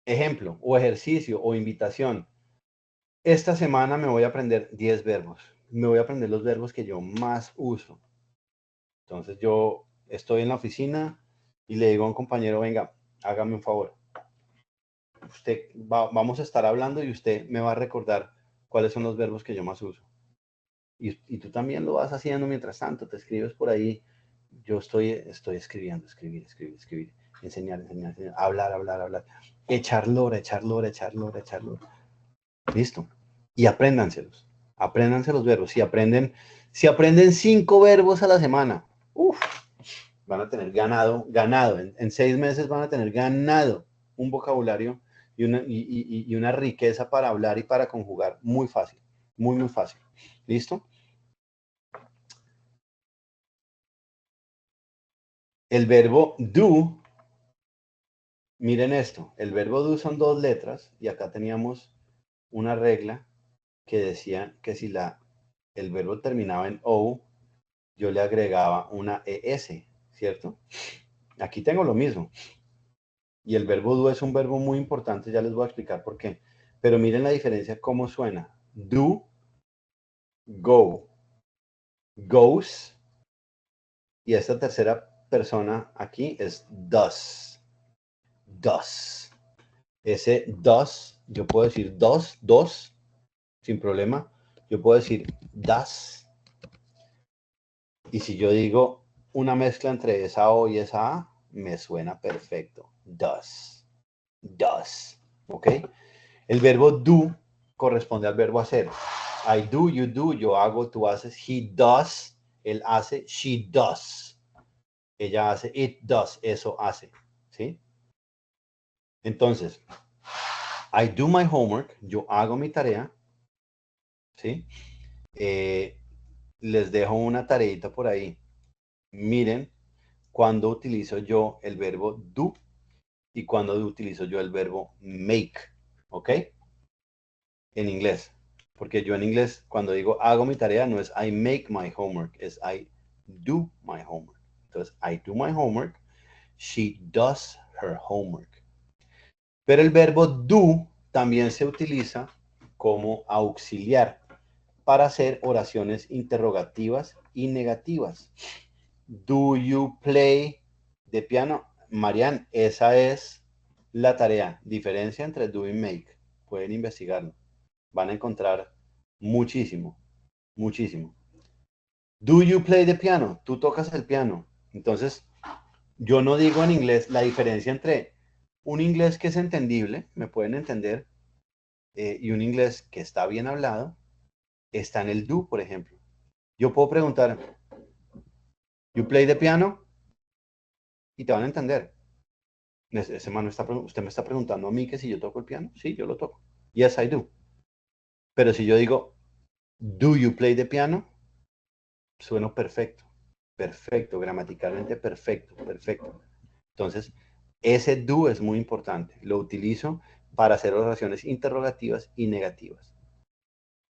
Speaker 1: ejemplo o ejercicio o invitación. Esta semana me voy a aprender 10 verbos. Me voy a aprender los verbos que yo más uso. Entonces yo estoy en la oficina y le digo a un compañero, venga, hágame un favor. Vamos a estar hablando y usted me va a recordar cuáles son los verbos que yo más uso. Y tú también lo vas haciendo mientras tanto, te escribes por ahí. Yo estoy escribiendo, escribir, enseñar, hablar. Echar lora. Listo. Y apréndanselos. Apréndanse los verbos. Si aprenden 5 verbos a la semana, van a tener ganado. En 6 meses van a tener ganado un vocabulario y una riqueza para hablar y para conjugar. Muy fácil. Muy fácil. ¿Listo? El verbo do, miren esto. El verbo do son 2 letras y acá teníamos una regla que decía que si el verbo terminaba en O, yo le agregaba una ES, ¿cierto? Aquí tengo lo mismo. Y el verbo do es un verbo muy importante, ya les voy a explicar por qué. Pero miren la diferencia, cómo suena. do, go, goes, y esta tercera persona aquí es does. Does. Ese does, yo puedo decir dos, sin problema. Yo puedo decir does. Y si yo digo una mezcla entre esa O y esa A, me suena perfecto. Does. Does. ¿Ok? El verbo do corresponde al verbo hacer. I do, you do, yo hago, tú haces. He does, él hace. She does. Ella hace. It does, eso hace. ¿Sí? Entonces, I do my homework, yo hago mi tarea. ¿Sí? Les dejo una tareita por ahí. Miren cuando utilizo yo el verbo do y cuando utilizo yo el verbo make. ¿Ok? En inglés. Porque yo en inglés, cuando digo hago mi tarea, no es I make my homework, es I do my homework. Entonces, I do my homework, she does her homework. Pero el verbo do también se utiliza como auxiliar para hacer oraciones interrogativas y negativas. Do you play the piano? Marian, esa es la tarea. Diferencia entre do y make. Pueden investigarlo. Van a encontrar muchísimo, muchísimo. Do you play the piano? Tú tocas el piano. Entonces, yo no digo en inglés la diferencia entre un inglés que es entendible, me pueden entender, y un inglés que está bien hablado, está en el do, por ejemplo. Yo puedo preguntar, you play the piano? Y te van a entender. Usted me está preguntando a mí que si yo toco el piano. Sí, yo lo toco. Yes, I do. Pero si yo digo, do you play the piano? Suena perfecto. Perfecto, gramaticalmente perfecto, perfecto. Entonces, ese do es muy importante. Lo utilizo para hacer oraciones interrogativas y negativas.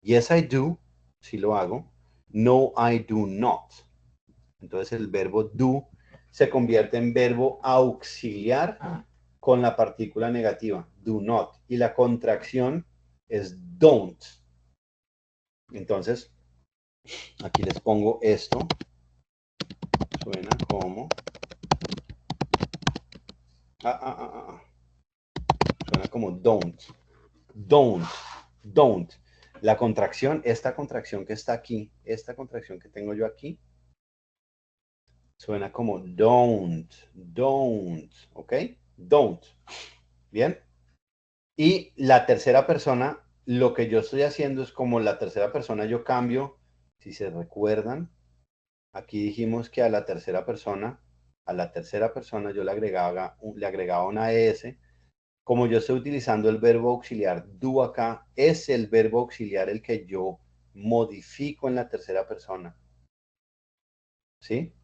Speaker 1: Yes, I do, si lo hago. No, I do not. Entonces, el verbo do se convierte en verbo auxiliar con la partícula negativa, do not. Y la contracción es don't. Entonces, aquí les pongo esto. Suena como... Suena como don't. Don't. Don't. La contracción, esta contracción que está aquí, esta contracción que tengo yo aquí, suena como don't. Don't. ¿Ok? Don't. Bien. Y la tercera persona, lo que yo estoy haciendo es como la tercera persona yo cambio, si se recuerdan, aquí dijimos que a la tercera persona yo le agregaba una ES. Como yo estoy utilizando el verbo auxiliar do acá, es el verbo auxiliar el que yo modifico en la tercera persona. ¿Sí?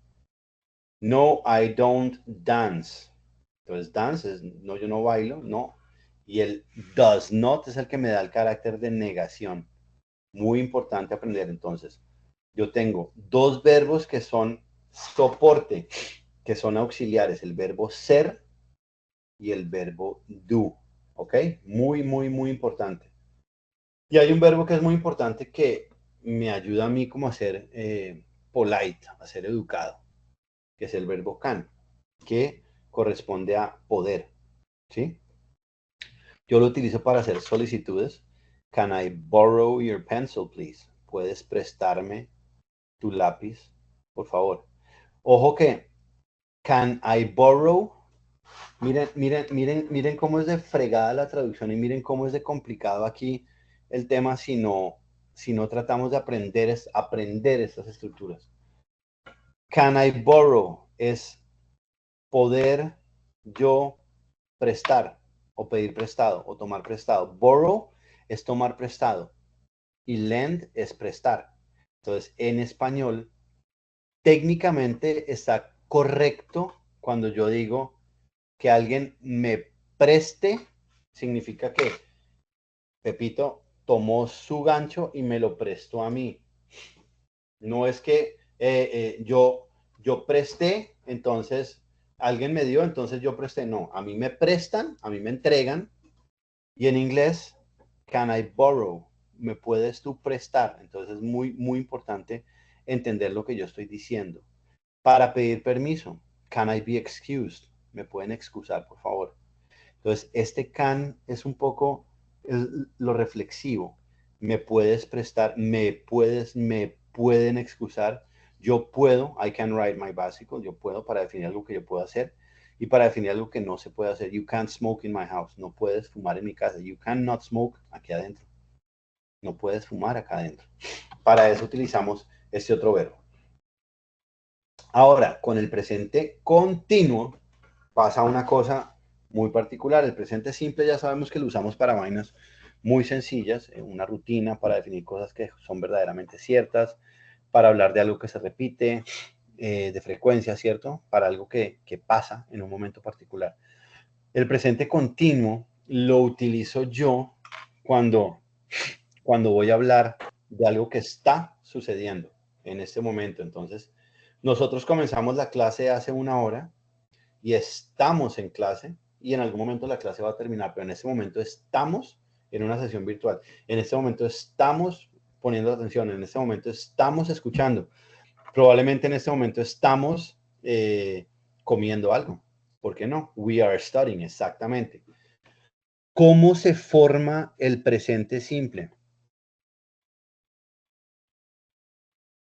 Speaker 1: No, I don't dance. Entonces, dance es no, yo no bailo, no. Y el does not es el que me da el carácter de negación. Muy importante aprender. Entonces, yo tengo dos verbos que son soporte, que son auxiliares, el verbo ser y el verbo do. ¿Ok? Muy, muy, muy importante. Y hay un verbo que es muy importante que me ayuda a mí como a ser polite, a ser educado, que es el verbo can, que corresponde a poder. ¿Sí? Yo lo utilizo para hacer solicitudes. Can I borrow your pencil, please? ¿Puedes prestarme tu lápiz, por favor? Ojo que can I borrow. Miren cómo es de fregada la traducción y miren cómo es de complicado aquí el tema si no tratamos de aprender estas estructuras. Can I borrow es poder yo prestar o pedir prestado o tomar prestado. Borrow es tomar prestado y lend es prestar. Entonces, en español, técnicamente está correcto cuando yo digo que alguien me preste, significa que Pepito tomó su gancho y me lo prestó a mí. No es que yo presté, entonces alguien me dio, entonces yo presté. No, a mí me prestan, a mí me entregan. Y en inglés, can I borrow? ¿Me puedes tú prestar? Entonces es muy, muy importante entender lo que yo estoy diciendo. Para pedir permiso, can I be excused? ¿Me pueden excusar, por favor? Entonces, este can es un poco lo reflexivo. ¿Me puedes prestar? ¿Me pueden excusar? Yo puedo, I can write my bicycle, yo puedo para definir algo que yo puedo hacer y para definir algo que no se puede hacer. You can't smoke in my house. No puedes fumar en mi casa. You cannot smoke aquí adentro. No puedes fumar acá adentro. Para eso utilizamos este otro verbo. Ahora, con el presente continuo pasa una cosa muy particular. El presente simple ya sabemos que lo usamos para vainas muy sencillas, una rutina para definir cosas que son verdaderamente ciertas, para hablar de algo que se repite, de frecuencia, ¿cierto? Para algo que pasa en un momento particular. El presente continuo lo utilizo yo cuando voy a hablar de algo que está sucediendo en este momento. Entonces, nosotros comenzamos la clase hace una hora y estamos en clase y en algún momento la clase va a terminar, pero en este momento estamos en una sesión virtual. En este momento estamos poniendo atención, en este momento estamos escuchando. Probablemente en este momento estamos comiendo algo. ¿Por qué no? We are studying, exactamente. ¿Cómo se forma el presente simple?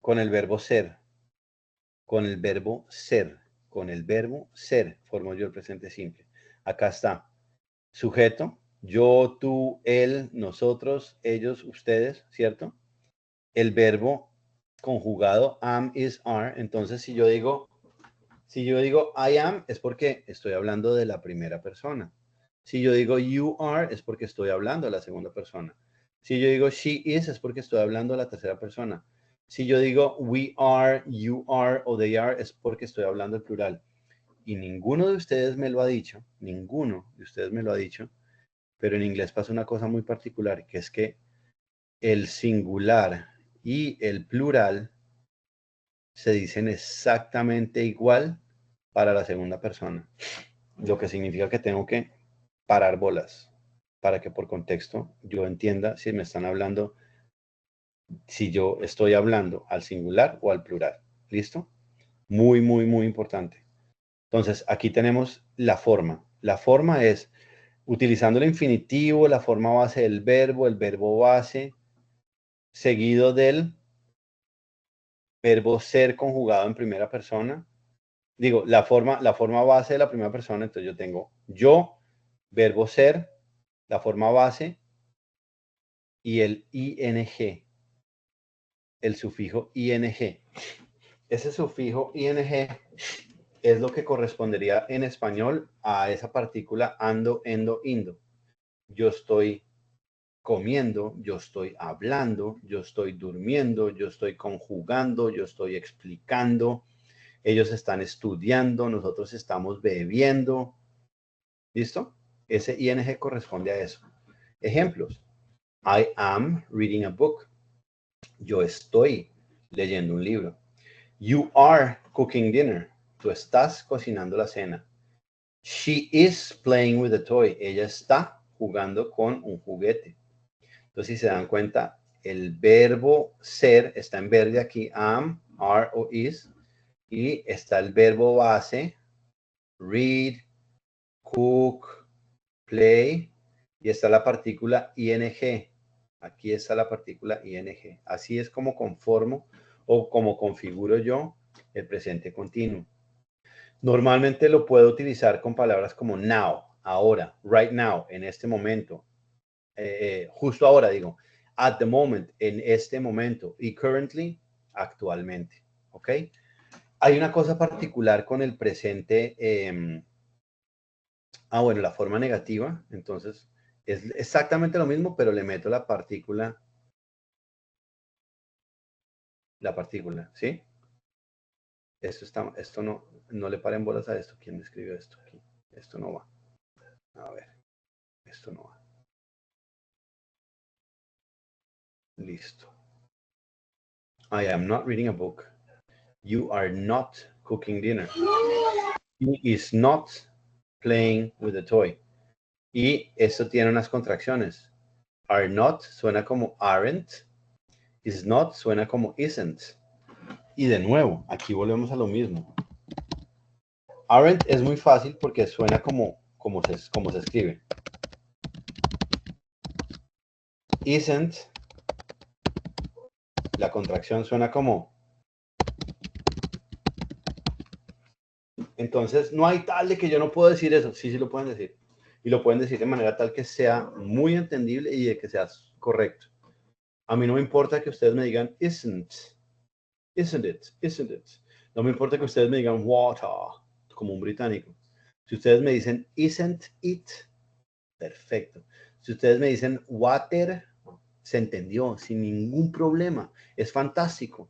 Speaker 1: Con el verbo ser. Con el verbo ser. Con el verbo ser formo yo el presente simple. Acá está. Sujeto. Yo, tú, él, nosotros, ellos, ustedes, ¿cierto? El verbo conjugado am, is, are. Entonces, si yo digo I am, es porque estoy hablando de la primera persona. Si yo digo you are, es porque estoy hablando de la segunda persona. Si yo digo she is, es porque estoy hablando de la tercera persona. Si yo digo we are, you are o they are, es porque estoy hablando del plural. Y ninguno de ustedes me lo ha dicho, pero en inglés pasa una cosa muy particular, que es que el singular y el plural se dicen exactamente igual para la segunda persona. Lo que significa que tengo que parar bolas para que por contexto yo entienda si me están hablando, si yo estoy hablando al singular o al plural. ¿Listo? Muy, muy, muy importante. Entonces, aquí tenemos la forma. La forma es utilizando el infinitivo, la forma base del verbo, el verbo base, seguido del verbo ser conjugado en primera persona. Digo, la forma base de la primera persona, entonces yo tengo yo, verbo ser, la forma base y el ing, el sufijo ing. Ese sufijo ing es lo que correspondería en español a esa partícula ando, endo, indo. Yo estoy comiendo, yo estoy hablando, yo estoy durmiendo, yo estoy conjugando, yo estoy explicando, ellos están estudiando, nosotros estamos bebiendo. ¿Listo? Ese ing corresponde a eso. Ejemplos. I am reading a book. Yo estoy leyendo un libro. You are cooking dinner. Tú estás cocinando la cena. She is playing with a toy. Ella está jugando con un juguete. Entonces, si se dan cuenta, el verbo ser está en verde aquí, am, are o is. Y está el verbo base, read, cook, play. Y está la partícula ing. Aquí está la partícula ing. Así es como conformo o como configuro yo el presente continuo. Normalmente lo puedo utilizar con palabras como now, ahora, right now, en este momento, justo ahora digo, at the moment, en este momento, y currently, actualmente, ¿ok? Hay una cosa particular con el presente, bueno, la forma negativa, entonces es exactamente lo mismo, pero le meto la partícula, ¿sí? Esto no le paren bolas a esto. ¿Quién me escribió esto aquí? Esto no va. A ver, esto no va. Listo. I am not reading a book. You are not cooking dinner. He is not playing with a toy. Y esto tiene unas contracciones. Are not suena como aren't. Is not suena como isn't. Y de nuevo, aquí volvemos a lo mismo. Aren't es muy fácil porque suena como se escribe. Isn't, la contracción suena como. Entonces, no hay tal de que yo no puedo decir eso. Sí, sí lo pueden decir. Y lo pueden decir de manera tal que sea muy entendible y de que sea correcto. A mí no me importa que ustedes me digan isn't. Isn't it? Isn't it? No me importa que ustedes me digan water, como un británico. Si ustedes me dicen isn't it, perfecto. Si ustedes me dicen water, se entendió sin ningún problema. Es fantástico.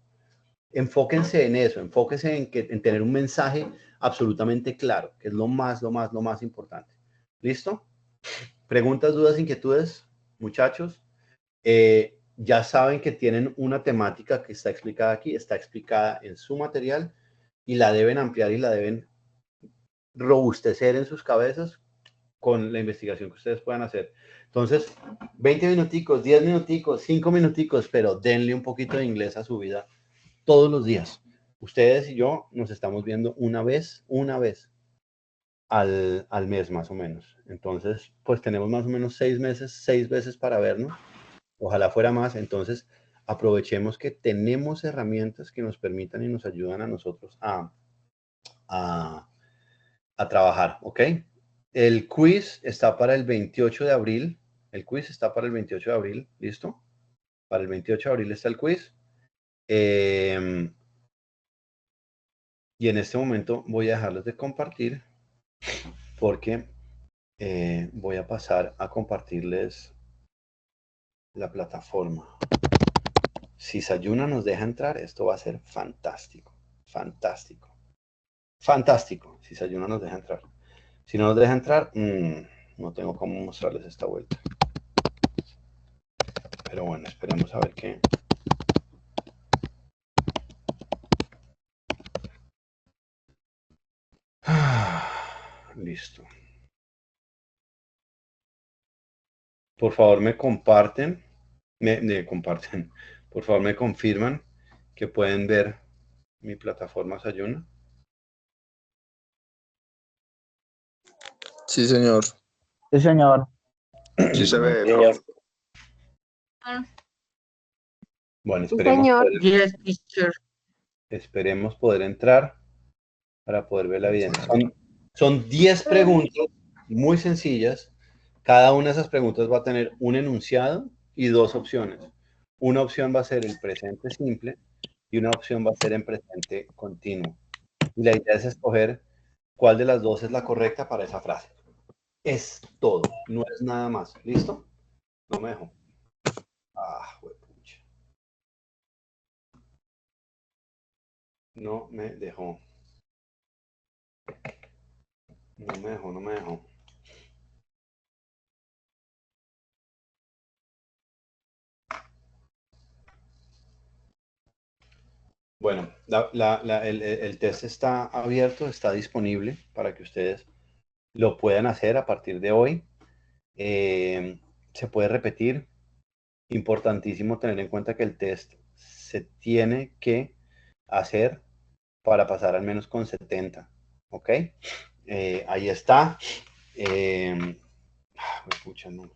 Speaker 1: Enfóquense en eso, enfóquense en tener un mensaje absolutamente claro, que es lo más importante. ¿Listo? ¿Preguntas, dudas, inquietudes, muchachos? Ya saben que tienen una temática que está explicada aquí, está explicada en su material y la deben ampliar y la deben robustecer en sus cabezas con la investigación que ustedes puedan hacer. Entonces, 20 minuticos, 10 minuticos, 5 minuticos, pero denle un poquito de inglés a su vida todos los días. Ustedes y yo nos estamos viendo una vez al mes más o menos. Entonces, pues tenemos más o menos 6 veces para vernos. Ojalá fuera más. Entonces, aprovechemos que tenemos herramientas que nos permitan y nos ayudan a nosotros a trabajar, ¿ok? El quiz está para el 28 de abril. El quiz está para el 28 de abril, ¿listo? Para el 28 de abril está el quiz. Y en este momento voy a dejarles de compartir porque voy a pasar a compartirles la plataforma. Si Sayuna nos deja entrar, esto va a ser fantástico. Fantástico. Fantástico. Si Sayuna nos deja entrar. Si no nos deja entrar, no tengo cómo mostrarles esta vuelta. Pero bueno, esperemos a ver qué. Listo. Por favor, me comparten. Me comparten. Por favor, me confirman que pueden ver mi plataforma Sayuna.
Speaker 10: Sí, señor.
Speaker 7: Sí, señor.
Speaker 6: Sí se ve,
Speaker 10: Señor.
Speaker 6: profe.
Speaker 1: Bueno,
Speaker 3: Sí, señor.
Speaker 1: esperemos poder entrar para poder ver la evidencia. Son 10 preguntas muy sencillas. Cada una de esas preguntas va a tener un enunciado y 2 opciones. Una opción va a ser el presente simple y una opción va a ser en presente continuo. Y la idea es escoger cuál de las dos es la correcta para esa frase. Es todo, no es nada más. ¿Listo? No me dejo. Huepucha. No me dejó. No me dejó. Bueno, el test está abierto, está disponible para que ustedes lo puedan hacer a partir de hoy. Se puede repetir. Importantísimo tener en cuenta que el test se tiene que hacer para pasar al menos con 70. ¿Ok? Ahí está. Pucha, no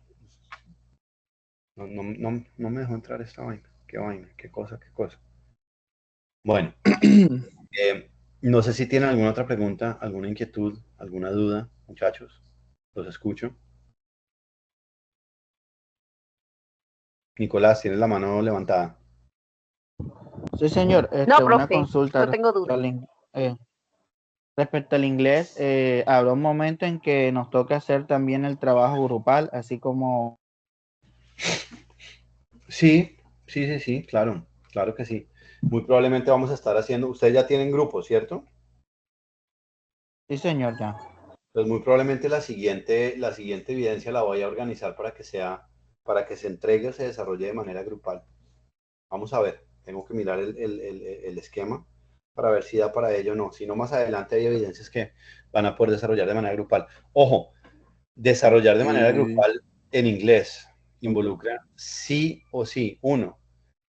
Speaker 1: me dejó entrar esta vaina. Qué vaina, qué cosa. Bueno, no sé si tienen alguna otra pregunta, alguna inquietud, alguna duda, muchachos. Los escucho. Nicolás, tienes la mano levantada.
Speaker 7: Sí, señor.
Speaker 3: No,
Speaker 7: Una
Speaker 3: profe,
Speaker 7: consulta
Speaker 3: no tengo duda.
Speaker 7: Respecto al inglés, habrá un momento en que nos toca hacer también el trabajo grupal, así como...
Speaker 1: Sí, claro que sí. Muy probablemente vamos a estar haciendo, ustedes ya tienen grupos, ¿cierto?
Speaker 7: Sí, señor, ya.
Speaker 1: Pues muy probablemente la siguiente evidencia la voy a organizar para que se entregue o se desarrolle de manera grupal. Vamos a ver, tengo que mirar el esquema para ver si da para ello o no. Si no, más adelante hay evidencias que van a poder desarrollar de manera grupal. Ojo, desarrollar de manera grupal en inglés involucra sí o sí, uno,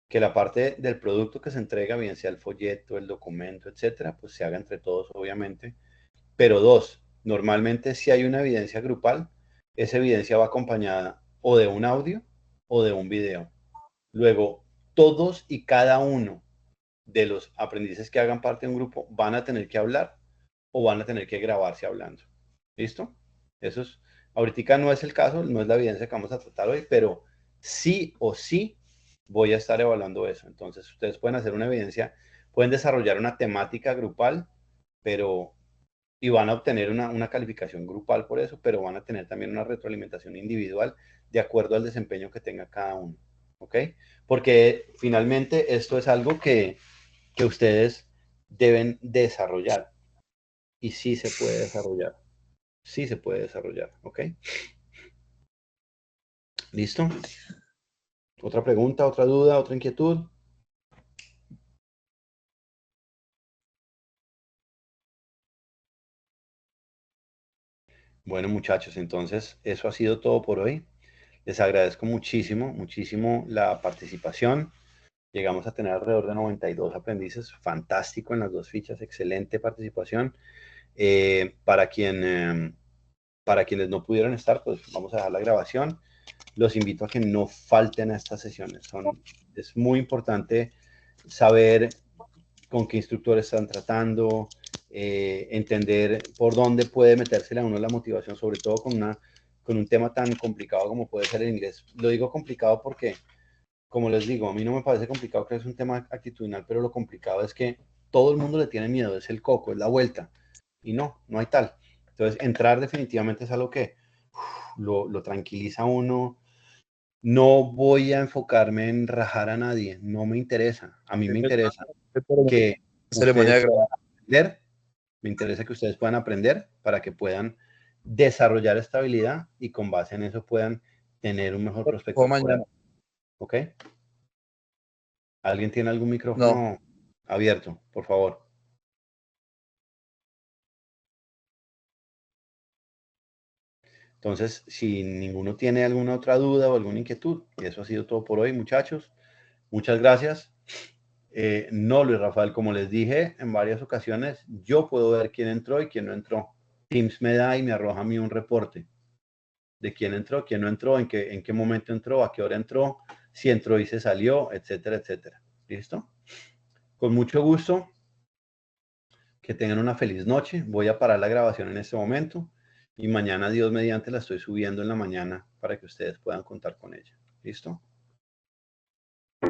Speaker 1: que la parte del producto que se entrega, bien sea el folleto, el documento, etcétera, pues se haga entre todos, obviamente. Pero dos, normalmente si hay una evidencia grupal, esa evidencia va acompañada o de un audio o de un video. Luego, todos y cada uno de los aprendices que hagan parte de un grupo van a tener que hablar o van a tener que grabarse hablando. ¿Listo? Eso es, ahorita no es el caso, no es la evidencia que vamos a tratar hoy, pero sí o sí voy a estar evaluando eso. Entonces, ustedes pueden hacer una evidencia, pueden desarrollar una temática grupal, pero y van a obtener una calificación grupal por eso, pero van a tener también una retroalimentación individual de acuerdo al desempeño que tenga cada uno. ¿Ok? Porque finalmente esto es algo que ustedes deben desarrollar. Y sí se puede desarrollar. Sí se puede desarrollar. ¿Ok? ¿Listo? ¿Otra pregunta, otra duda, otra inquietud? Bueno, muchachos, entonces eso ha sido todo por hoy. Les agradezco muchísimo, muchísimo la participación. Llegamos a tener alrededor de 92 aprendices. Fantástico en las dos fichas. Excelente participación. Para quienes no pudieron estar, pues vamos a dejar la grabación. Los invito a que no falten a estas sesiones. Es muy importante saber con qué instructores están tratando, entender por dónde puede metérsele a uno la motivación, sobre todo con un tema tan complicado como puede ser el inglés. Lo digo complicado porque, como les digo, a mí no me parece complicado que es un tema actitudinal, pero lo complicado es que todo el mundo le tiene miedo, es el coco, es la vuelta. Y no hay tal. Entonces, entrar definitivamente es algo que lo tranquiliza a uno. No voy a enfocarme en rajar a nadie, no me interesa. A mí me interesa que
Speaker 6: Ceremonia de
Speaker 1: ustedes puedan aprender, me interesa que ustedes puedan aprender para que puedan desarrollar esta habilidad y con base en eso puedan tener un mejor prospecto. ¿Ok? ¿Alguien tiene algún micrófono abierto, por favor? Entonces, si ninguno tiene alguna otra duda o alguna inquietud, y eso ha sido todo por hoy, muchachos. Muchas gracias. No, Luis Rafael, como les dije en varias ocasiones, yo puedo ver quién entró y quién no entró. Teams me da y me arroja a mí un reporte de quién entró, quién no entró, en qué momento entró, a qué hora entró, si entró y se salió, etcétera, etcétera. ¿Listo? Con mucho gusto. Que tengan una feliz noche. Voy a parar la grabación en este momento y mañana, Dios mediante, la estoy subiendo en la mañana para que ustedes puedan contar con ella. ¿Listo?